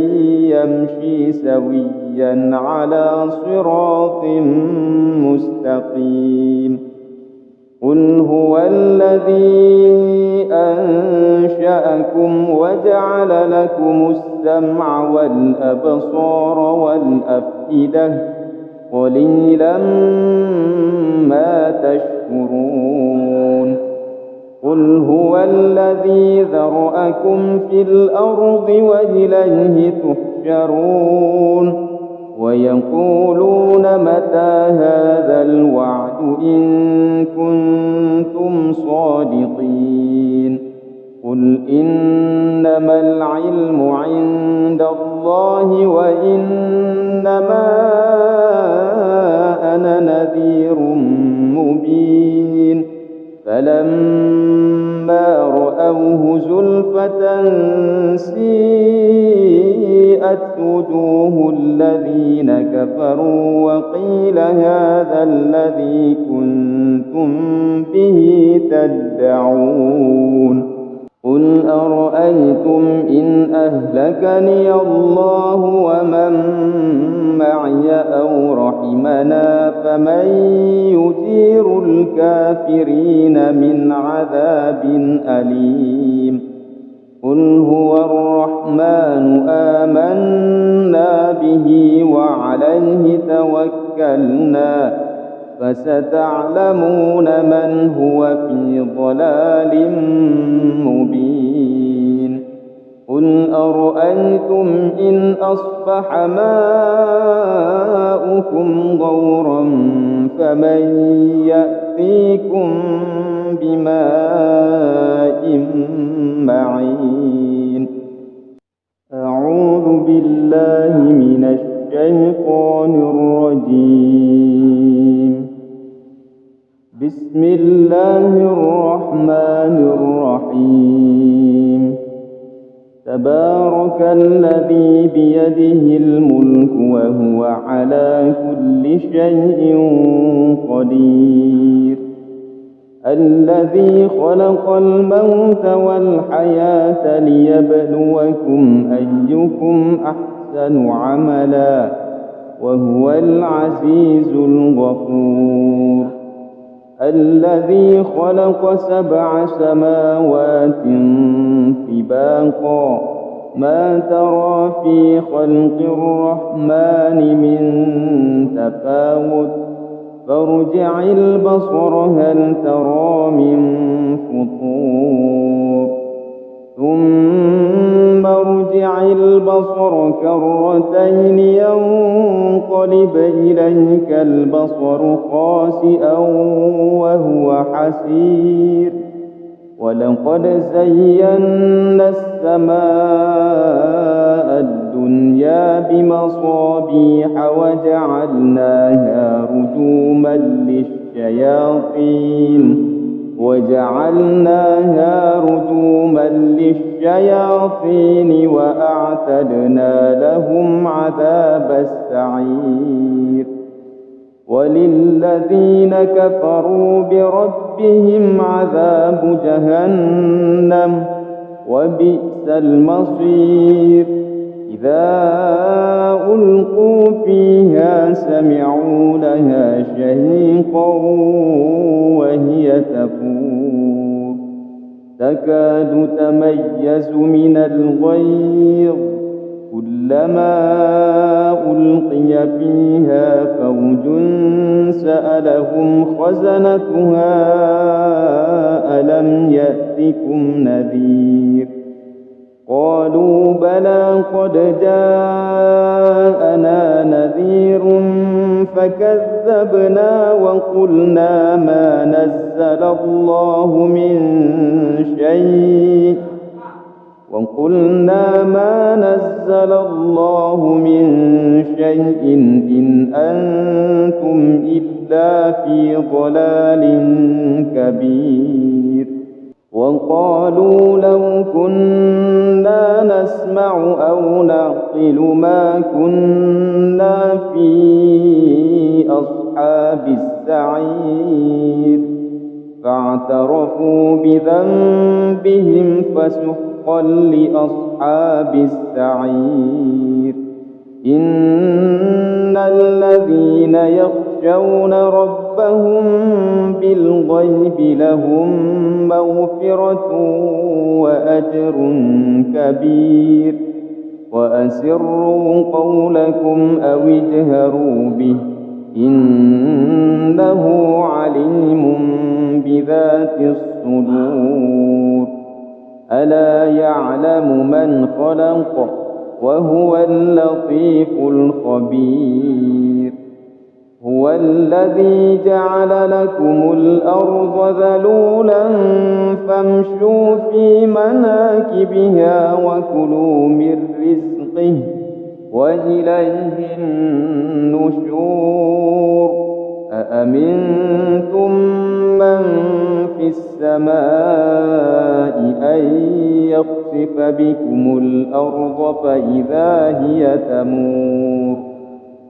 Speaker 1: يمشي سويا على صراط مستقيم قل هو الذي أنشأكم وجعل لكم السمع والأبصار والأفئدة قليلا ما تشكرون قل هو الذي ذرأكم في الأرض وإليه تحشرون ويقولون متى هذا الوعد إن كنتم صادقين قل إنما العلم عند الله وإنما أنا نذير مبين فلما رأوه زلفة سيئت وجوه الذين كفروا وقيل هذا الذي كنتم به تدعون قل أرأيتم إن أهلكني الله ومن معي أو رحمنا فمن يجير الكافرين من عذاب أليم قل هو الرحمن آمنا به وعليه توكلنا فستعلمون من هو في ضلال مبين قل أرأيتم إن أصبح ماؤكم غورا فمن يأتيكم بماء معين أعوذ بالله من الشيطان الرجيم بسم الله الرحمن الرحيم تبارك الذي بيده الملك وهو على كل شيء قدير الذي خلق الموت والحياة ليبلوكم أيكم أحسن عملا وهو العزيز الغفور الذي خلق 7 سماوات طباقا ما ترى في خلق الرحمن من تفاوت فارجع البصر هل ترى من فطور ثم ارجع البصر كرتين ينقلب إليك البصر خاسئا وهو حسير ولقد زينا السماء الدنيا بمصابيح وجعلناها رجوما للشياطين وأعتدنا لهم عذاب السعير وللذين كفروا بربهم عذاب جهنم وبئس المصير إذا ألقوا فيها سمعوا لها شهيقا وهي تفور تكاد تميز من الغيظ كلما ألقي فيها فوج سألهم خزنتها ألم يأتكم نذير قالوا بلى قد جاءنا نذير فكذبنا وقلنا ما نزل الله من شيء إن أنتم إلا في ضلال كبير. وقالوا لو كنا نسمع أو نعقل ما كنا في أصحاب السعير فاعترفوا بذنبهم فسحقا لأصحاب السعير. إن الذين يخشون ربهم بالغيب لهم مغفرة وأجر كبير. وأسروا قولكم أو اجهروا به إنه عليم بذات الصدور. ألا يعلم من خلق وهو اللطيف الخبير. هو الذي جعل لكم الأرض ذلولا فامشوا في مناكبها وكلوا من رزقه وإليه النشور. أأمنتم من في السماء أن يخسف بكم الأرض فإذا هي تمور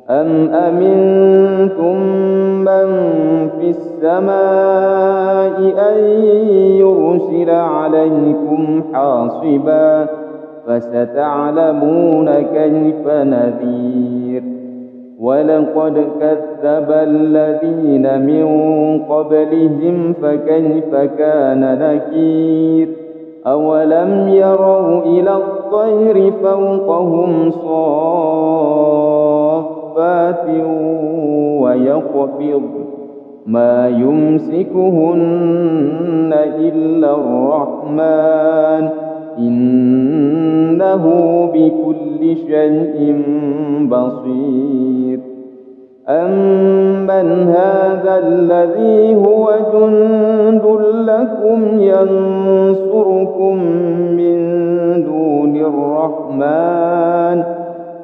Speaker 1: أم أمنتم من في السماء أن يرسل عليكم حاصبا فستعلمون كيف نذير. ولقد كذب الذين من قبلهم فكيف كان نكير. أولم يروا إلى الطير فوقهم صافات ويقبض ما يمسكهن إلا الرحمن إنه بكل شيء بصير. أمن هذا الذي هو جند لكم ينصركم من دون الرحمن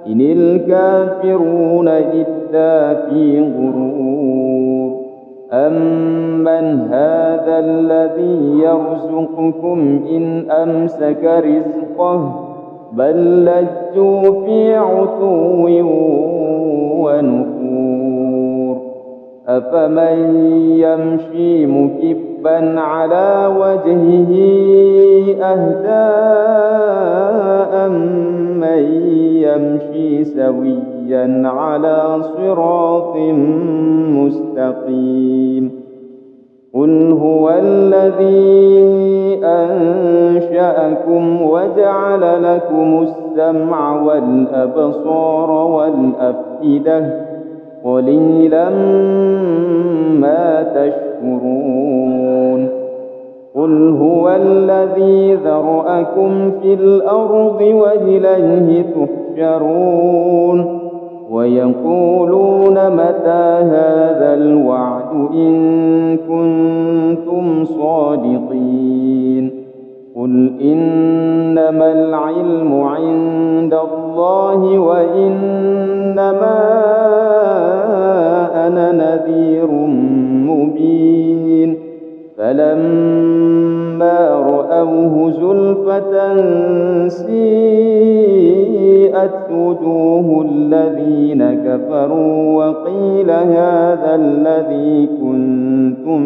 Speaker 1: إن الكافرون إلا في غرور. أمن هذا الذي يرزقكم إن أمسك رزقه بل لجوا في عتو ونفور. أفمن يمشي مكبا على وجهه أهدى أمن يمشي سويا على صراط مستقيم. قل هو الذي أنشأكم وجعل لكم السمع والأبصار والأفئدة قليلا ما تشكرون. قل هو الذي ذرأكم في الأرض وإليه تحشرون. ويقولون متى هذا الوعد إن كنتم صادقين. قل إنما العلم عند الله وإنما أنا نذير مبين. فلما رأوه زلفة سيئت وجوه الذين كفروا وقيل هذا الذي كنتم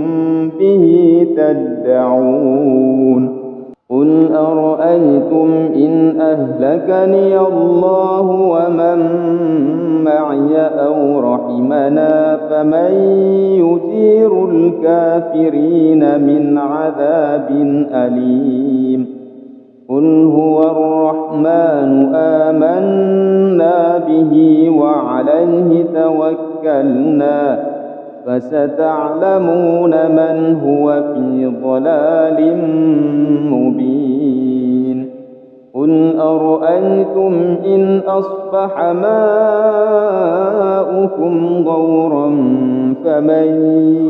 Speaker 1: به تدعون. قل أرأيتم إن أهلكني الله ومن معي أو رحمنا فمن يجير الكافرين من عذاب أليم. قل هو الرحمن آمنا به وعليه توكلنا فستعلمون من هو في ضلال مبين. قل أرأيتم إن أصبح ماؤكم غورا فمن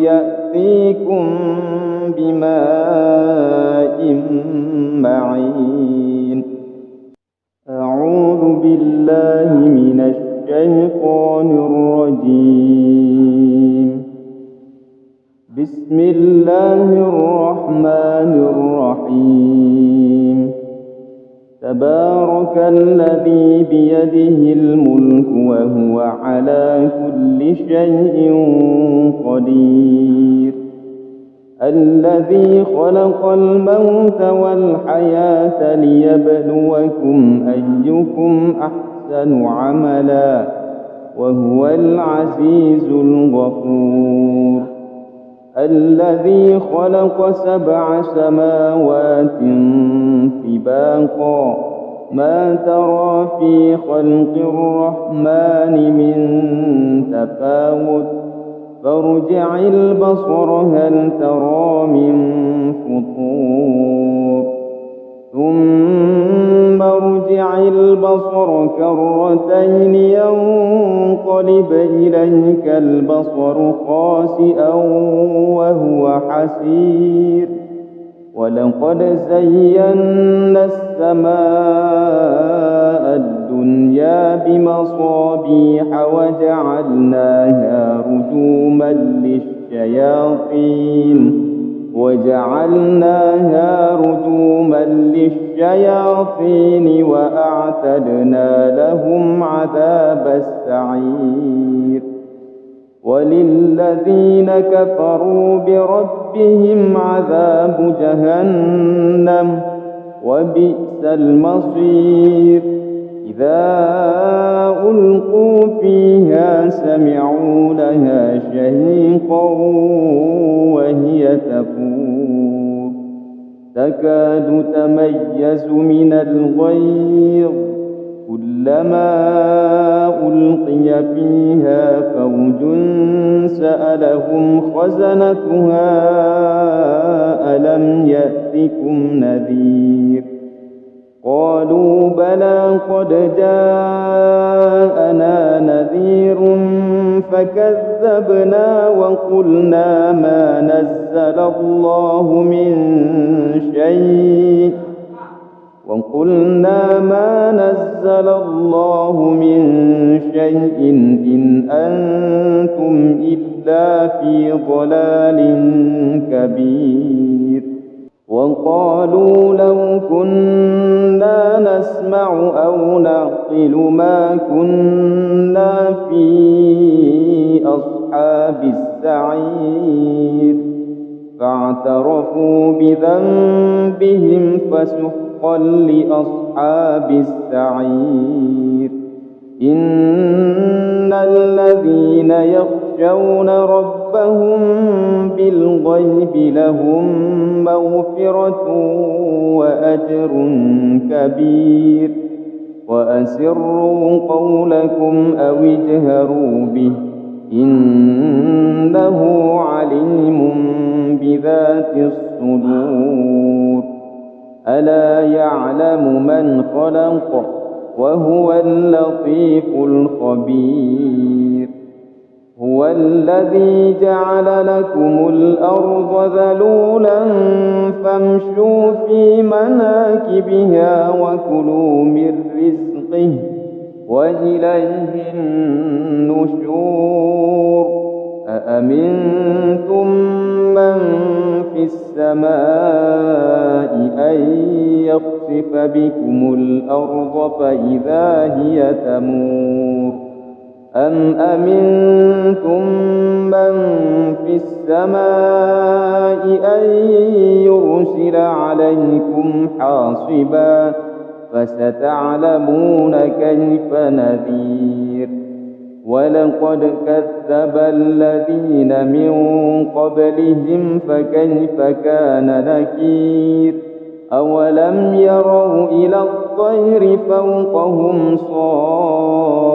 Speaker 1: يأتيكم بماء معين. أعوذ بالله من الشيطان الرجيم. بسم الله الرحمن الرحيم. تبارك الذي بيده الملك وهو على كل شيء قدير. الذي خلق الموت والحياة ليبلوكم أيكم أحسن عملا وهو العزيز الغفور. الذي خلق 7 سماوات طباقا ما ترى في خلق الرحمن من تفاوت فارجع البصر هل ترى من فطور ثم ارجع البصر كرتين ينقلب إليك البصر خاسئا وهو حسير. ولقد زينا السماء الدنيا بمصابيح وجعلناها رجوما للشياطين وأعتدنا لهم عذاب السعير. وللذين كفروا بربهم عذاب جهنم وبئس المصير. إذا ألقوا فيها سمعوا لها شهيقا وهي تفور تكاد تميز من الغيظ كلما ألقي فيها فوج سألهم خزنتها ألم يأتكم نذير قالوا بلى قد جاءنا نذير فكذبنا وقلنا ما نزل الله من شيء إن أنتم إلا في ضلال كبير. وقالوا لو كنا نسمع أو نعقل ما كنا في أصحاب السعير فاعترفوا بذنبهم فسحقا لأصحاب السعير. إن الذين يخشون ربهم بالغيب لهم مغفرة وأجر كبير. وأسروا قولكم أو اجهروا به إنه عليم بذات الصدور. ألا يعلم من خلق وهو اللطيف الخبير. هو الذي جعل لكم الأرض ذلولا فامشوا في مناكبها وكلوا من رزقه وإليه النشور. أأمنتم من في السماء أن يخسف بكم الأرض فإذا هي تمور أم أمنتم من في السماء أن يرسل عليكم حاصبا فستعلمون كيف نذير. ولقد كذب الذين من قبلهم فكيف كان نكير. أولم يروا إلى الطير فوقهم صافات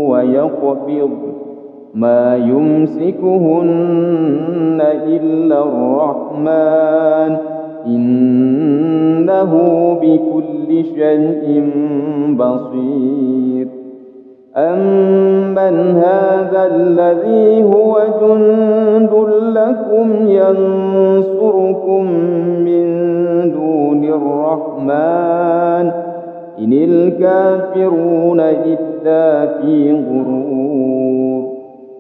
Speaker 1: ويقبض ما يمسكهن إلا الرحمن إنه بكل شيء بصير أمن هذا الذي هو جند لكم ينصركم من دون الرحمن إن الكافرون إلا في غرور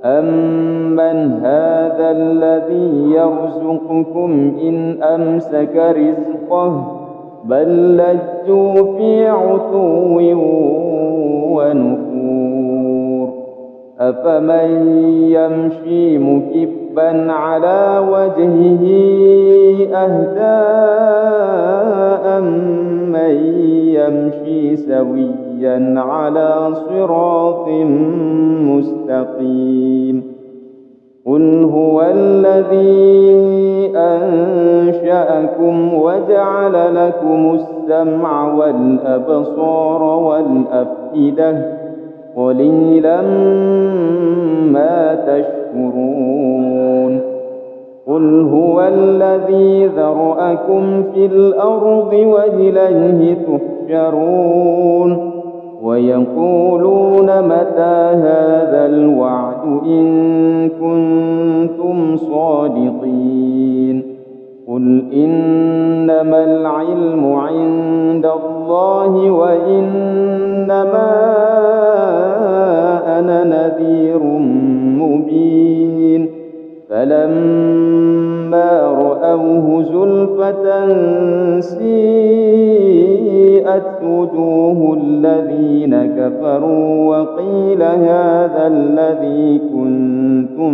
Speaker 1: أمن هذا الذي يرزقكم إن أمسك رزقه بل لجوا في عتو ونفور أفمن يمشي مكبا على وجهه أهدى أمن يمشي سويا على صراط مستقيم قل هو الذي أنشأكم وجعل لكم السمع والأبصار والأفئدة قليلا ما تشكرون قل هو الذي ذرأكم في الأرض وإليه تحشرون ويقولون متى هذا الوعد إن كنتم صادقين قل إنما العلم عند الله وإنما أنا نذير مبين فلما رأوه زلفة سيئت وجوه الذين كفروا وقيل هذا الذي كنتم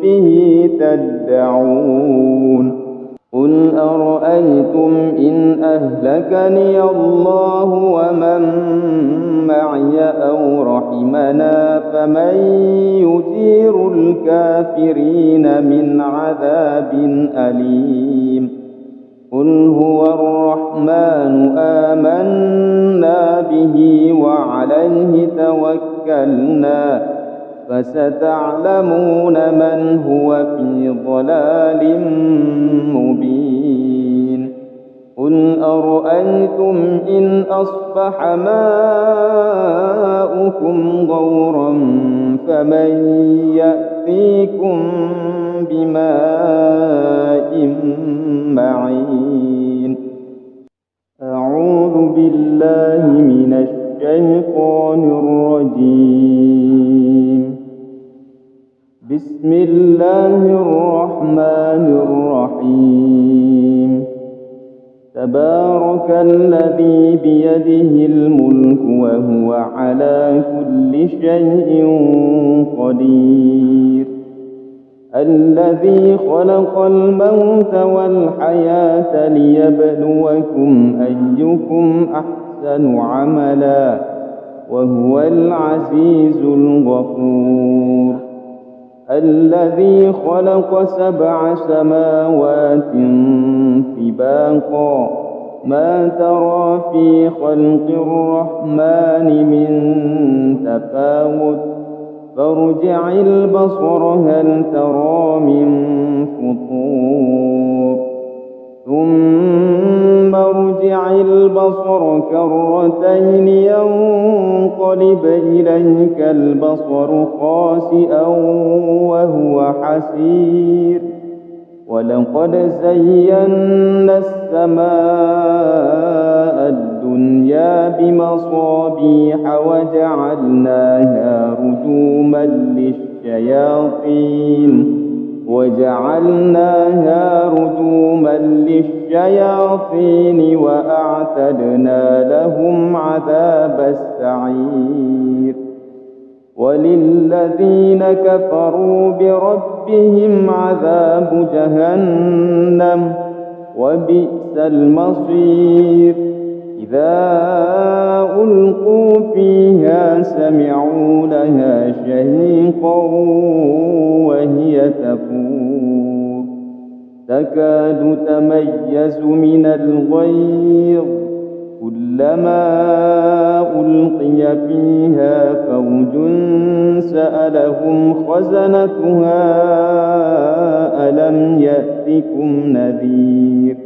Speaker 1: به تدعون قل أرأيتم إن أهلكني الله ومن معي أو رحمنا فمن يجير الكافرين من عذاب أليم قل هو الرحمن آمنا به وعليه توكلنا فستعلمون من هو في ضلال مبين قل أرأيتم إن أصبح ماؤكم غورا فمن يأتيكم بماء معين أعوذ بالله من الشيطان الرجيم بسم الله الرحمن الرحيم تبارك الذي بيده الملك وهو على كل شيء قدير الذي خلق الموت والحياة ليبلوكم أيكم أحسن عملا وهو العزيز الغفور الذي خلق 7 سماوات طباقا ما ترى في خلق الرحمن من تفاوت فارجع البصر هل ترى من فطور ثم ارجع البصر كرتين ينقلب إليك البصر خاسئا وهو حسير ولقد زينا السماء الدنيا بمصابيح وجعلناها رجوما للشياطين وأعتدنا لهم عذاب السعير وللذين كفروا بربهم عذاب جهنم وبئس المصير إذا ألقوا فيها سمعوا لها شهيقا وهي تفور تكاد تميز من الغيظ كلما ألقي فيها فوج سألهم خزنتها ألم يأتكم نذير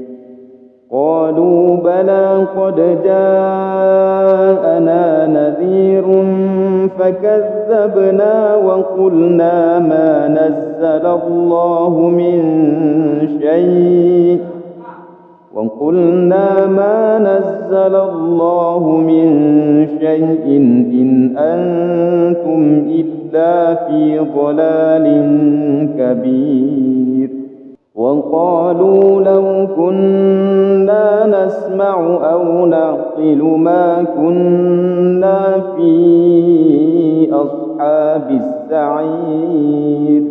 Speaker 1: قالوا بلى قد جاءنا نذير فكذبنا وقلنا ما نزل الله من شيء إن أنتم إلا في ضلال كبير. وقالوا لو كنا نسمع أو نعقل ما كنا في أصحاب السعير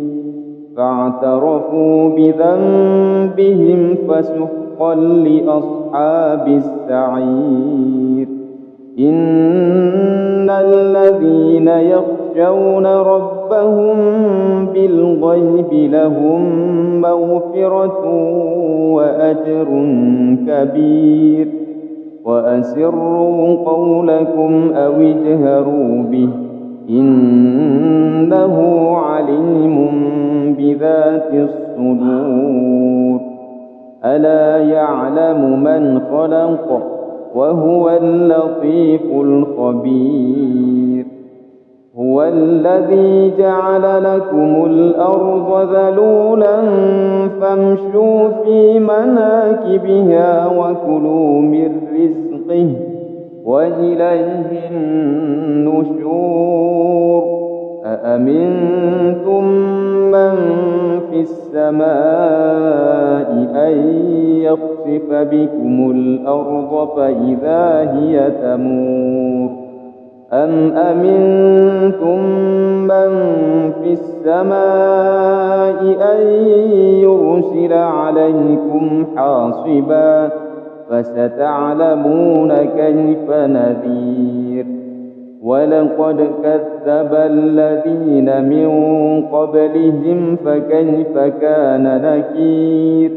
Speaker 1: فاعترفوا بذنبهم فسحقا لأصحاب السعير. إن الذين يخشون ربهم بالغيب لهم مغفرة وأجر كبير. وأسروا قولكم أو اجهروا به إنه عليم بذات الصدور. ألا يعلم من خلق وهو اللطيف الخبير. هو الذي جعل لكم الأرض ذلولا فامشوا في مناكبها وكلوا من رزقه وإليه النشور. أأمنتم من في السماء أن يخسف بكم الأرض فإذا هي تمور أم أمنتم من في السماء أن يرسل عليكم حاصبا فستعلمون كيف نذير. ولقد كذب الذين من قبلهم فكيف كان نكير.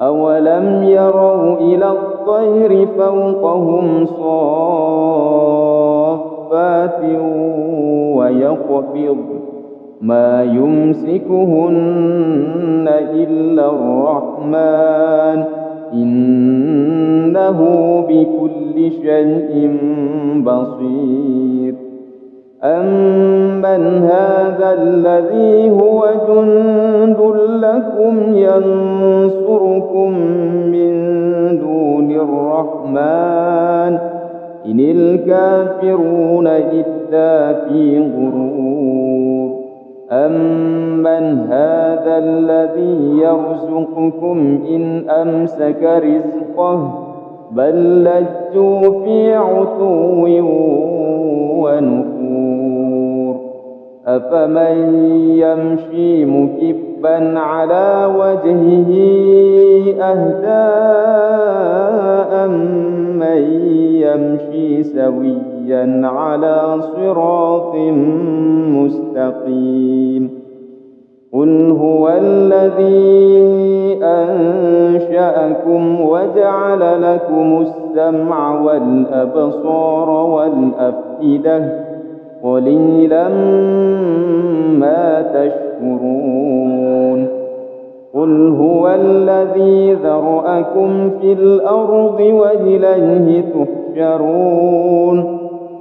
Speaker 1: أولم يروا إلى الطير فوقهم صافات ويقبض ما يمسكهن إلا الرحمن إنه بكل شيء بصير. أمن هذا الذي هو جند لكم ينصركم من دون الرحمن إن الكافرون إلا في غرور. أمن هذا الذي يرزقكم إن أمسك رزقه بل لجوا في عتو ونفور. أفمن يمشي مكبا على وجهه أهدى أمن يمشي سويا على صراط مستقيم. قل هو الذي أنشأكم وجعل لكم السمع والأبصار والأفئدة قليلا ما تشكرون. قل هو الذي ذرأكم في الأرض وإليه تحشرون.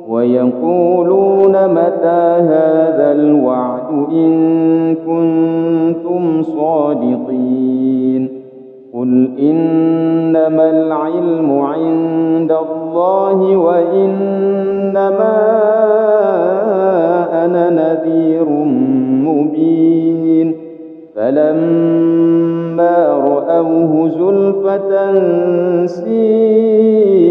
Speaker 1: ويقولون متى هذا الوعد إن كنتم صادقين. قل إنما العلم عند الله وإنما أنا نذير مبين. فلما رأوه زلفة سيئت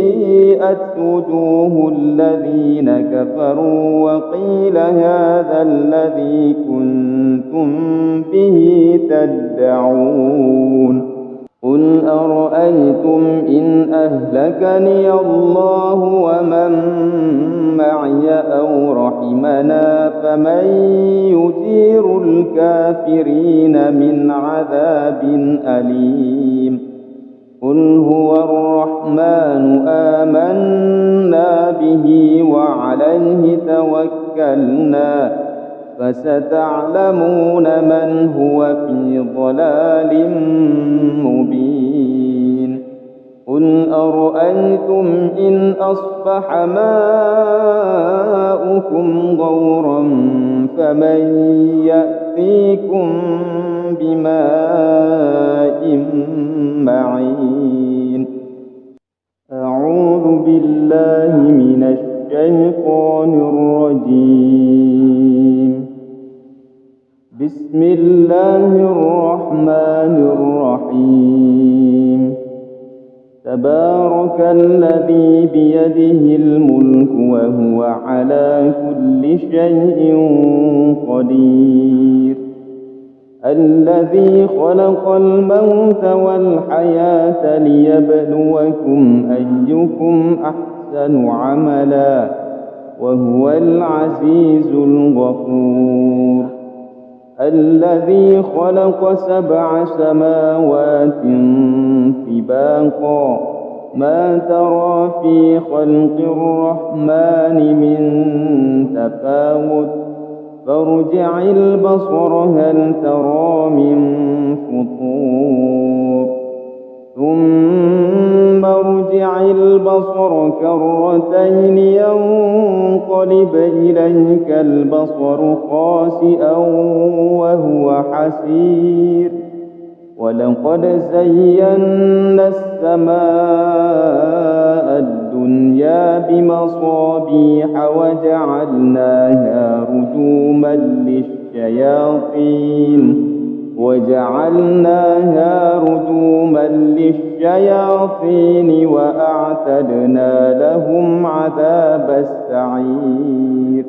Speaker 1: وجوه الذين كفروا وقيل هذا الذي كنتم به تدعون. قل أرأيتم إن أهلكني الله ومن معي أو رحمنا فمن يجير الكافرين من عذاب أليم. قل هو الرحمن آمنا به وعليه توكلنا فستعلمون من هو في ضلال مبين. قل أرأيتم إن أصبح ماؤكم غورا فمن يأتيكم بماء معين. أعوذ بالله من الشيطان الرجيم. بسم الله الرحمن الرحيم. تبارك الذي بيده الملك وهو على كل شيء قدير. الذي خلق الموت والحياة ليبلوكم أيكم أحسن عملا وهو العزيز الغفور. الذي خلق 7 سماوات طباقا ما ترى في خلق الرحمن من تفاوت فارجع البصر هل ترى من فطور ثم ارجع البصر كرتين ينقلب إليك البصر خاسئا وهو حسير. ولقد زينا السماء الدنيا بمصابيح وجعلناها رجوما للشياطين وأعتدنا لهم عذاب السعير.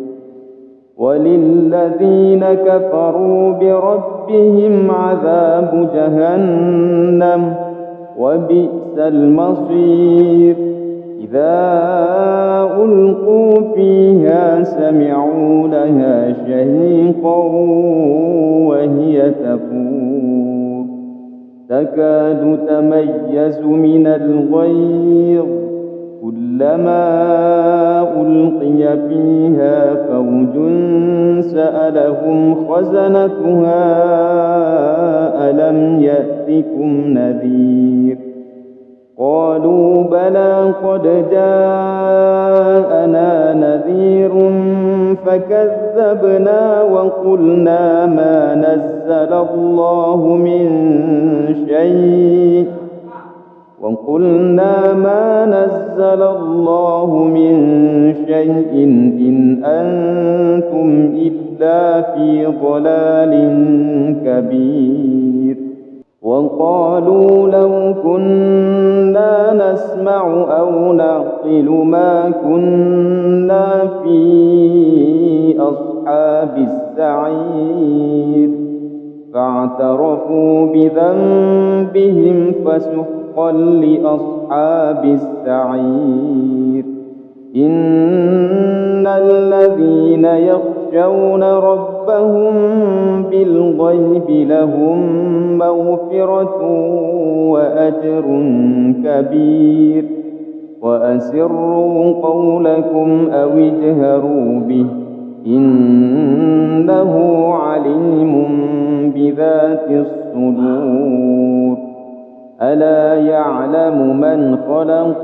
Speaker 1: وللذين كفروا بربهم عذاب جهنم وبئس المصير. إذا ألقوا فيها سمعوا لها شهيقا وهي تفور تكاد تميز من الغيظ كلما ألقي فيها فوج سألهم خزنتها ألم يأتكم نذير قالوا بلى قد جاءنا نذير فكذبنا وقلنا ما نزل الله من شيء إن أنتم إلا في ضلال كبير. وقالوا لو كنا نسمع أو نعقل ما كنا في أصحاب السعير فاعترفوا بذنبهم فسحقا لأصحاب السعير. إن الذين يخشون ربهم بالغيب لهم مغفرة وأجر كبير. وأسروا قولكم أو اجهروا به إنه عليم بذات الصدور. ألا يعلم من خلق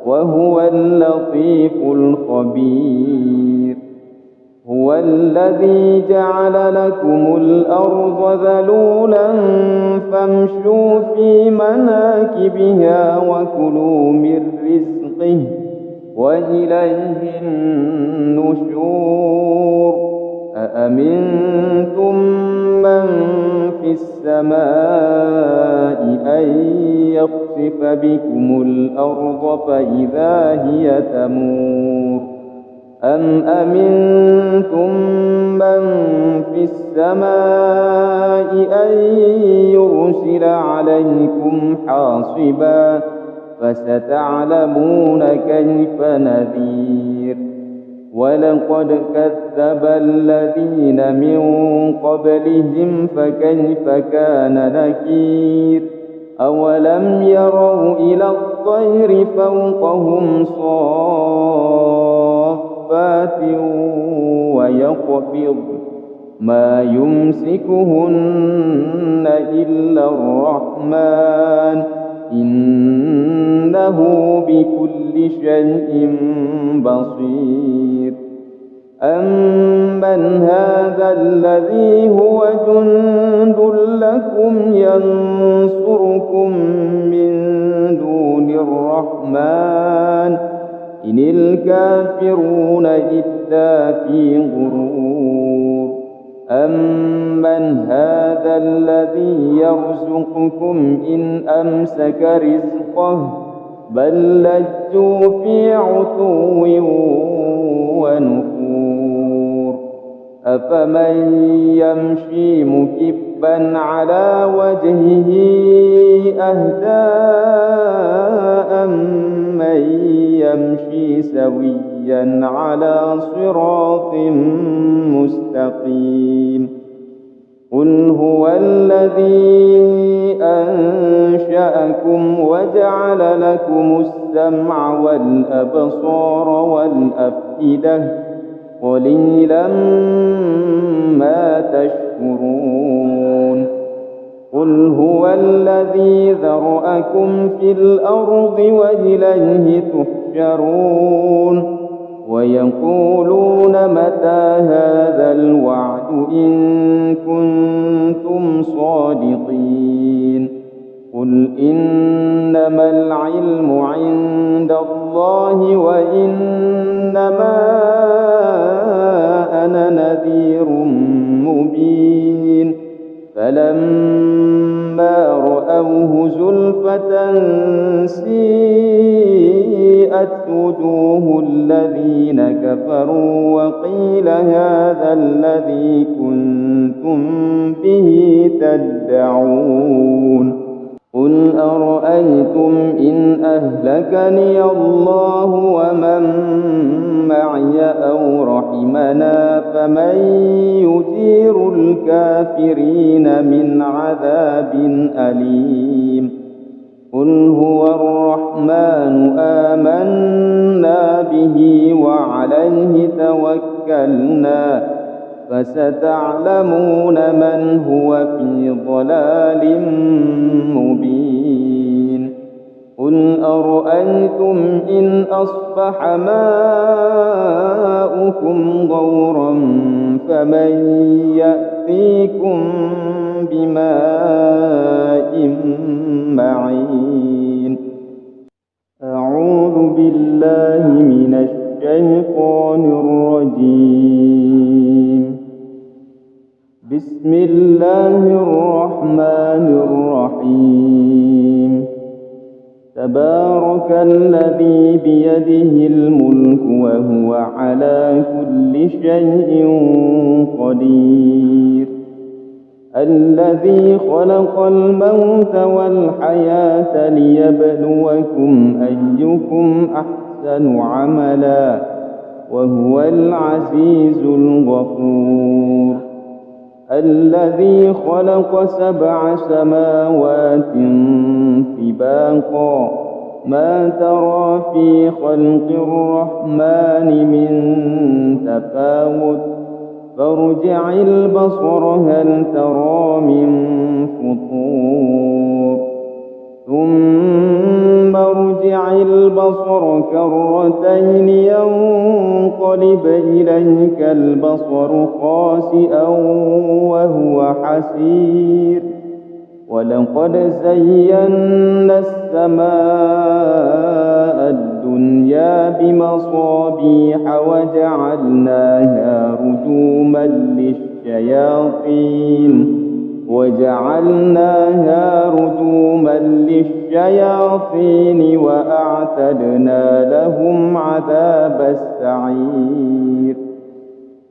Speaker 1: وهو اللطيف الخبير. هو الذي جعل لكم الأرض ذلولا فامشوا في مناكبها وكلوا من رزقه وإليه النشور. أأمنتم من في السماء أن يخسف بكم الأرض فإذا هي تمور أم أمنتم من في السماء أن يرسل عليكم حاصبا فستعلمون كيف نذير. ولقد كذب الذين من قبلهم فكيف كان نكير. أولم يروا إلى الطير فوقهم صافات ويقبض ما يمسكهن إلا الرحمن إنه بكل شيء بصير أمن هذا الذي هو جند لكم ينصركم من دون الرحمن إن الكافرون إلا في غرور أمن هذا الذي يرزقكم إن أمسك رزقه بل لجوا في عتو ونفور أفمن يمشي مكبا على وجهه أهدى أمن يمشي سويا على صراط مستقيم قل هو الذي أنشأكم وجعل لكم السمع والأبصار والأفئدة قليلا ما تشكرون قل هو الذي ذرأكم في الأرض وإليه تحشرون ويقولون متى هذا الوعد إن كنتم صادقين قل إنما العلم عند الله وإنما أنا نذير مبين فلما رأوه زلفة سيئت وجوه الذين كفروا وقيل هذا الذي كنتم به تدعون قل أرأيتم إن أهلكني الله ومن معي أو رحمنا فمن يجير الكافرين من عذاب أليم قل هو الرحمن آمنا به وعليه توكلنا فستعلمون من هو في ضلال مبين قل أرأيتم إن أصبح ماؤكم غورا فمن يأتيكم بماء معين أعوذ بالله من الشيطان الرجيم بسم الله الرحمن الرحيم تبارك الذي بيده الملك وهو على كل شيء قدير الذي خلق الموت والحياة ليبلوكم أيكم أحسن عملا وهو العزيز الغفور الذي خلق 7 سماوات طباقا ما ترى في خلق الرحمن من تفاوت فارجع البصر هل ترى من فطور ثم ارجع البصر كرتين ينقلب إليك البصر خاسئا وهو حسير ولقد زينا السماء الدنيا بمصابيح وجعلناها رجوما للشياطين وأعتدنا لهم عذاب السعير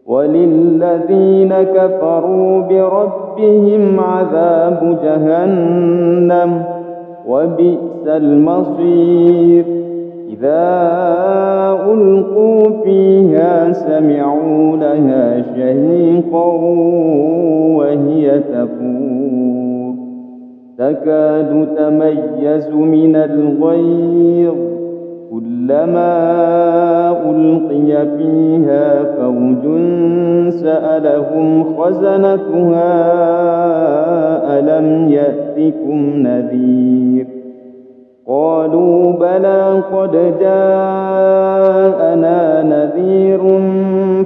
Speaker 1: وللذين كفروا بربهم عذاب جهنم وبئس المصير إذا ألقوا فيها سمعوا لها شهيقا وهي تفور تكاد تميز من الغيظ كلما ألقي فيها فوج سألهم خزنتها ألم يأتكم نذير قالوا بلى قد جاءنا نذير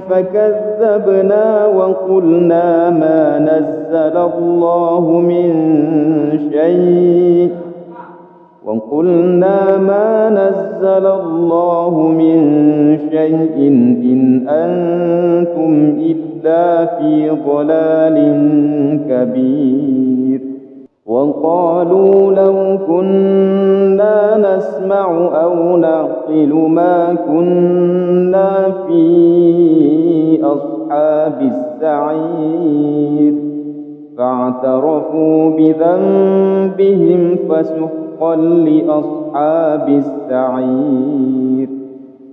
Speaker 1: فكذبنا وقلنا ما نزل الله من شيء إن أنتم إلا في ضلال كبير. وقالوا لو كنا نسمع أو نعقل ما كنا في أصحاب السعير فاعترفوا بذنبهم فسحقا لأصحاب السعير.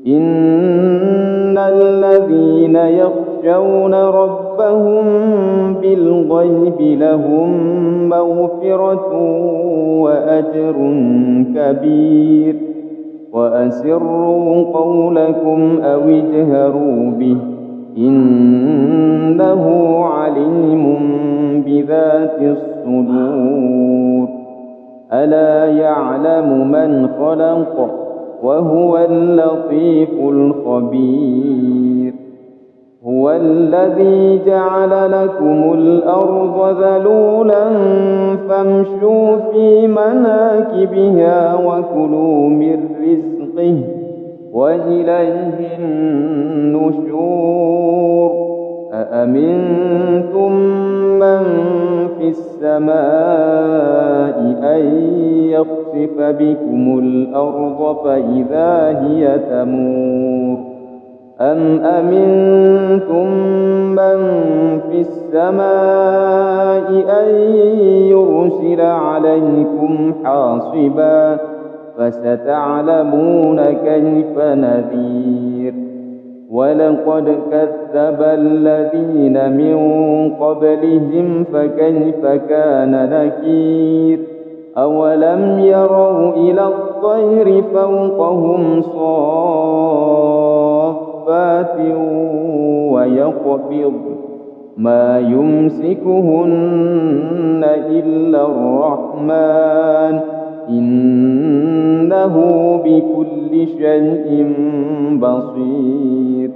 Speaker 1: إن الذين يخشون ربهم بالغيب لهم مغفرة وأجر كبير. وأسروا قولكم أو اجهروا به إنه عليم بذات الصدور. ألا يعلم من خلق وهو اللطيف الخبير. هو الذي جعل لكم الأرض ذلولا فامشوا في مناكبها وكلوا من رزقه وإليه النشور. أأمنتم من في السماء أن يخسف بكم الأرض فإذا هي تمور أم أمنتم من في السماء أن يرسل عليكم حاصبا فستعلمون كيف نذير. ولقد كذب الذين من قبلهم فكيف كان نكير. أولم يروا إلى الطير فوقهم صافات ويقبض ما يمسكهن إلا الرحمن إنه بكل شيء بصير.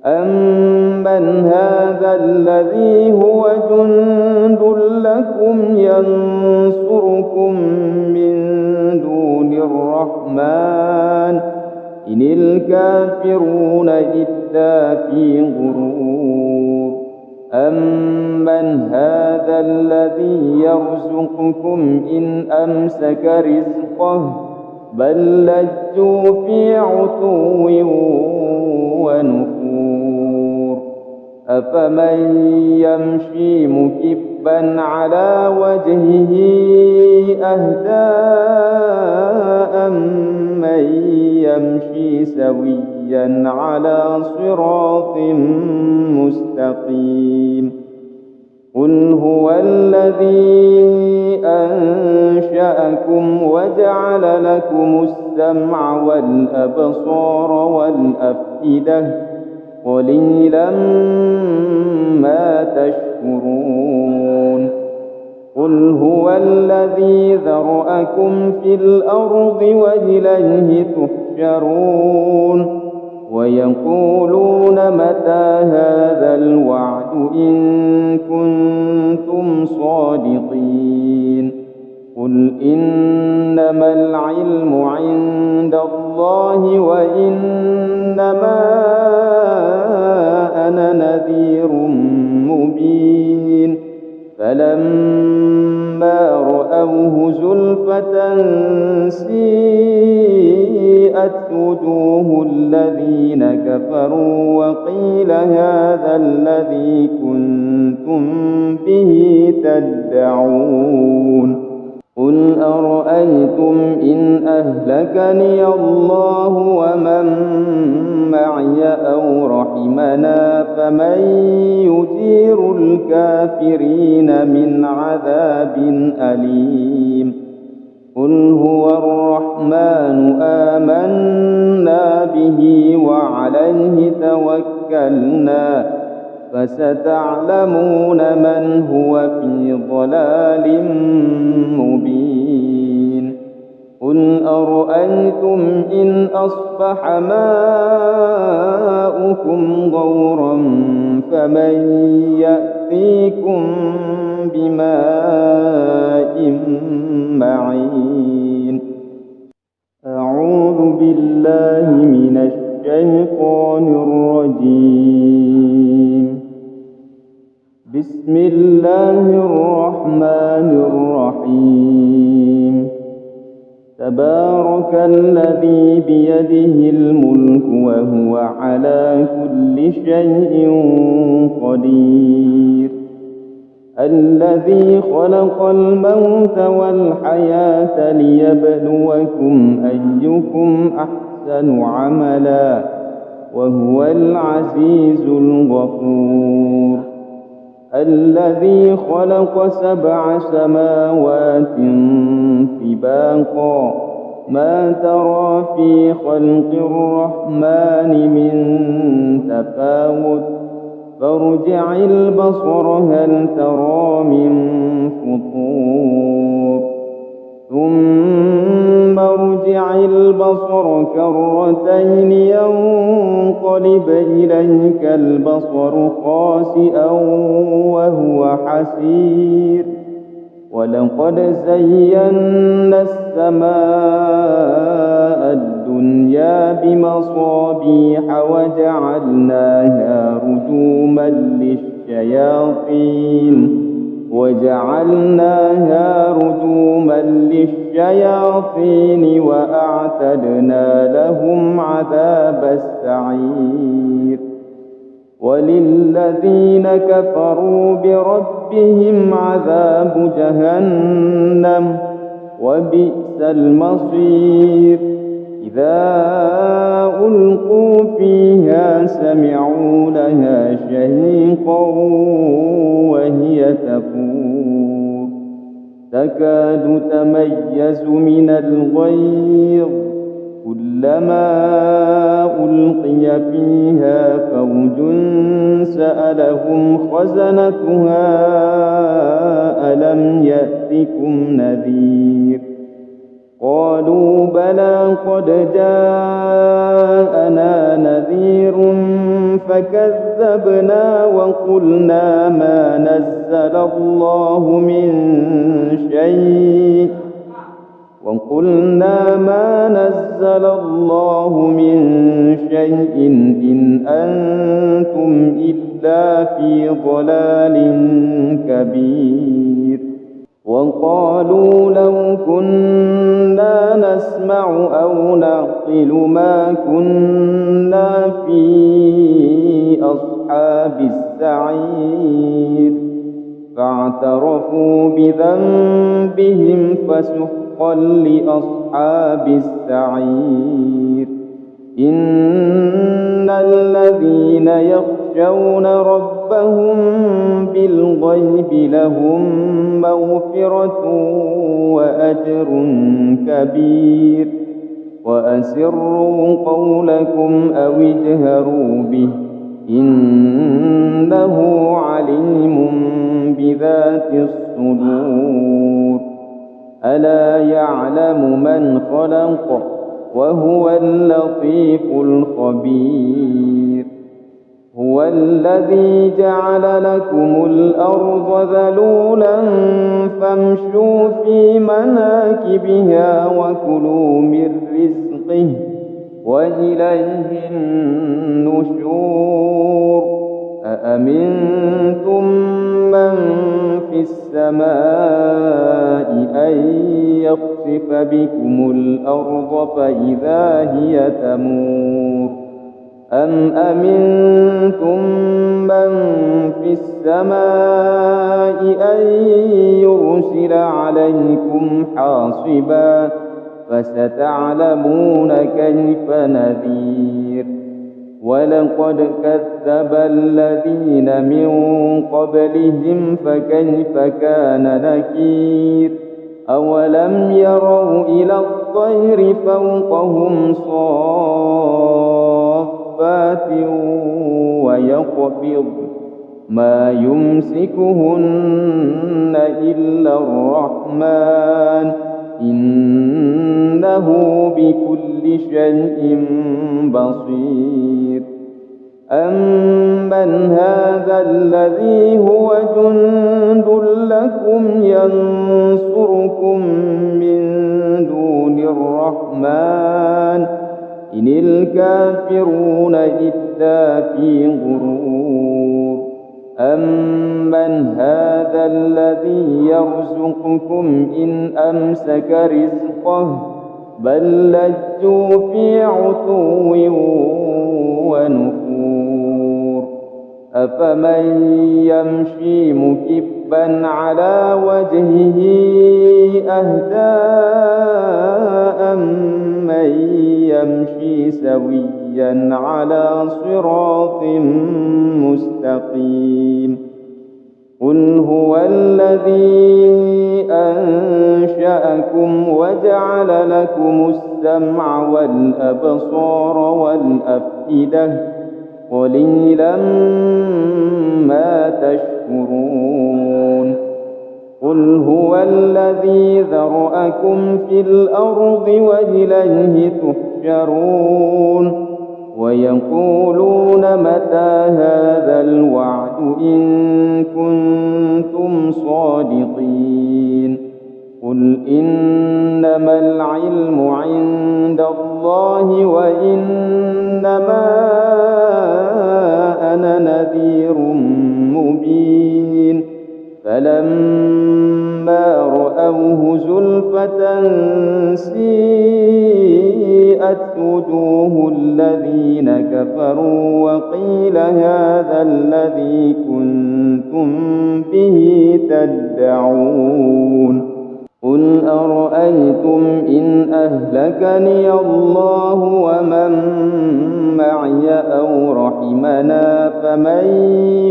Speaker 1: أمن هذا الذي هو جند لكم ينصركم من دون الرحمن إن الكافرون إلا في غرور. أمن هذا الذي يرزقكم إن أمسك رزقه بل لجوا في عتو ونفور. أفمن يمشي مكبا على وجهه أهدى أمن يمشي سويا على صراط مستقيم. قل هو الذي أنشأكم وجعل لكم السمع والأبصار والأفئدة قليلا ما تشكرون. قل هو الذي ذرأكم في الأرض وإليه تحشرون. ويقولون متى هذا الوعد إن كنتم صادقين. قل إنما العلم عند الله وإنما أنا نذير مبين. فلما رأوه زلفة سيئت وجوه الذين كفروا وقيل هذا الذي كنتم به تدعون. قل أرأيتم إن أهلكني الله ومن معي أو رحمنا فمن يجير الكافرين من عذاب أليم. قل هو الرحمن آمنا به وعليه توكلنا فستعلمون من هو في ضلال مبين. قل أرأيتم إن أصبح ماؤكم غورا فمن يأتيكم بماء معين. أعوذ بالله من الشيطان الرجيم. بسم الله الرحمن الرحيم. تبارك الذي بيده الملك وهو على كل شيء قدير. الذي خلق الموت والحياة ليبلوكم أيكم أحسن عملا وهو العزيز الغفور. الذي خلق 7 سماوات طباقا ما ترى في خلق الرحمن من تفاوت فارجع البصر هل ترى من فطور ثم ارجع البصر كرتين ينقلب إليك البصر خاسئا وهو حسير. ولقد زينا السماء الدنيا بمصابيح وجعلناها رجوما للشياطين وأعتدنا لهم عذاب السعير. وللذين كفروا بربهم عذاب جهنم وبئس المصير. إذا ألقوا فيها سمعوا لها شهيقا وهي تفور تكاد تميز من الغيظ كلما ألقي فيها فوج سألهم خزنتها ألم يأتكم نذير قالوا بلى قد جاءنا نذير فكذبنا وقلنا ما نزل الله من شيء إن أنتم إلا في ضلال كبير. وقالوا لو كنا نسمع أو نعقل ما كنا في أصحاب السعير فاعترفوا بذنبهم فسحقا لأصحاب السعير. إن الذين يخشون ربهم بالغيب لهم مغفرة وأجر كبير. وأسروا قولكم أو اجهروا به إنه عليم بذات الصدور. ألا يعلم من خلق وهو اللطيف الخبير. هو الذي جعل لكم الأرض ذلولا فامشوا في مناكبها وكلوا من رزقه وإليه النشور. أأمنتم من في السماء أن يخسف بكم الأرض فإذا هي تمور أم أمنتم من في السماء أن يرسل عليكم حاصبا فستعلمون كيف نذير. ولقد كذب الذين من قبلهم فكيف كان نكير. أولم يروا إلى الطير فوقهم صافات ويقبض ما يمسكهن إلا الرحمن إنه بكل شيء بصير. أمن هذا الذي هو جند لكم ينصركم من دون الرحمن إن الكافرون إلا في غرور. أمن هذا الذي يرزقكم إن أمسك رزقه بل لجوا في عتو ونفور. أفمن يمشي مكبا على وجهه أهدى أمن يمشي سويا على صراط مستقيم. قل هو الذي أنشأكم وجعل لكم السمع والأبصار والأفئدة قليلا ما تشكرون. قل هو الذي ذرأكم في الأرض وإليه تحشرون. ويقولون متى هذا الوعد إن كنتم صادقين. قل إنما العلم عند الله وإنما أنا نذير مبين. فلما رأوه زلفة سيئت وجوه الذين كفروا وقيل هذا الذي كنتم به تدعون. قل أرأيتم إن أهلكني الله ومن معي أو رحمنا فمن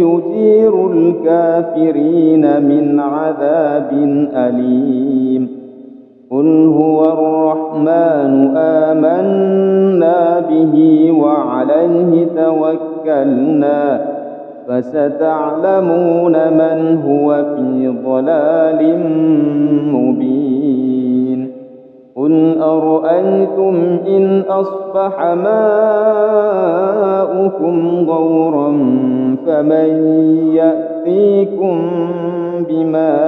Speaker 1: يجير الكافرين من عذاب أليم. قل هو الرحمن آمنا به وعليه توكلنا فستعلمون من هو في ضلال مبين. قل أرأيتم إن أصبح ماؤكم غورا فمن يأتيكم بماء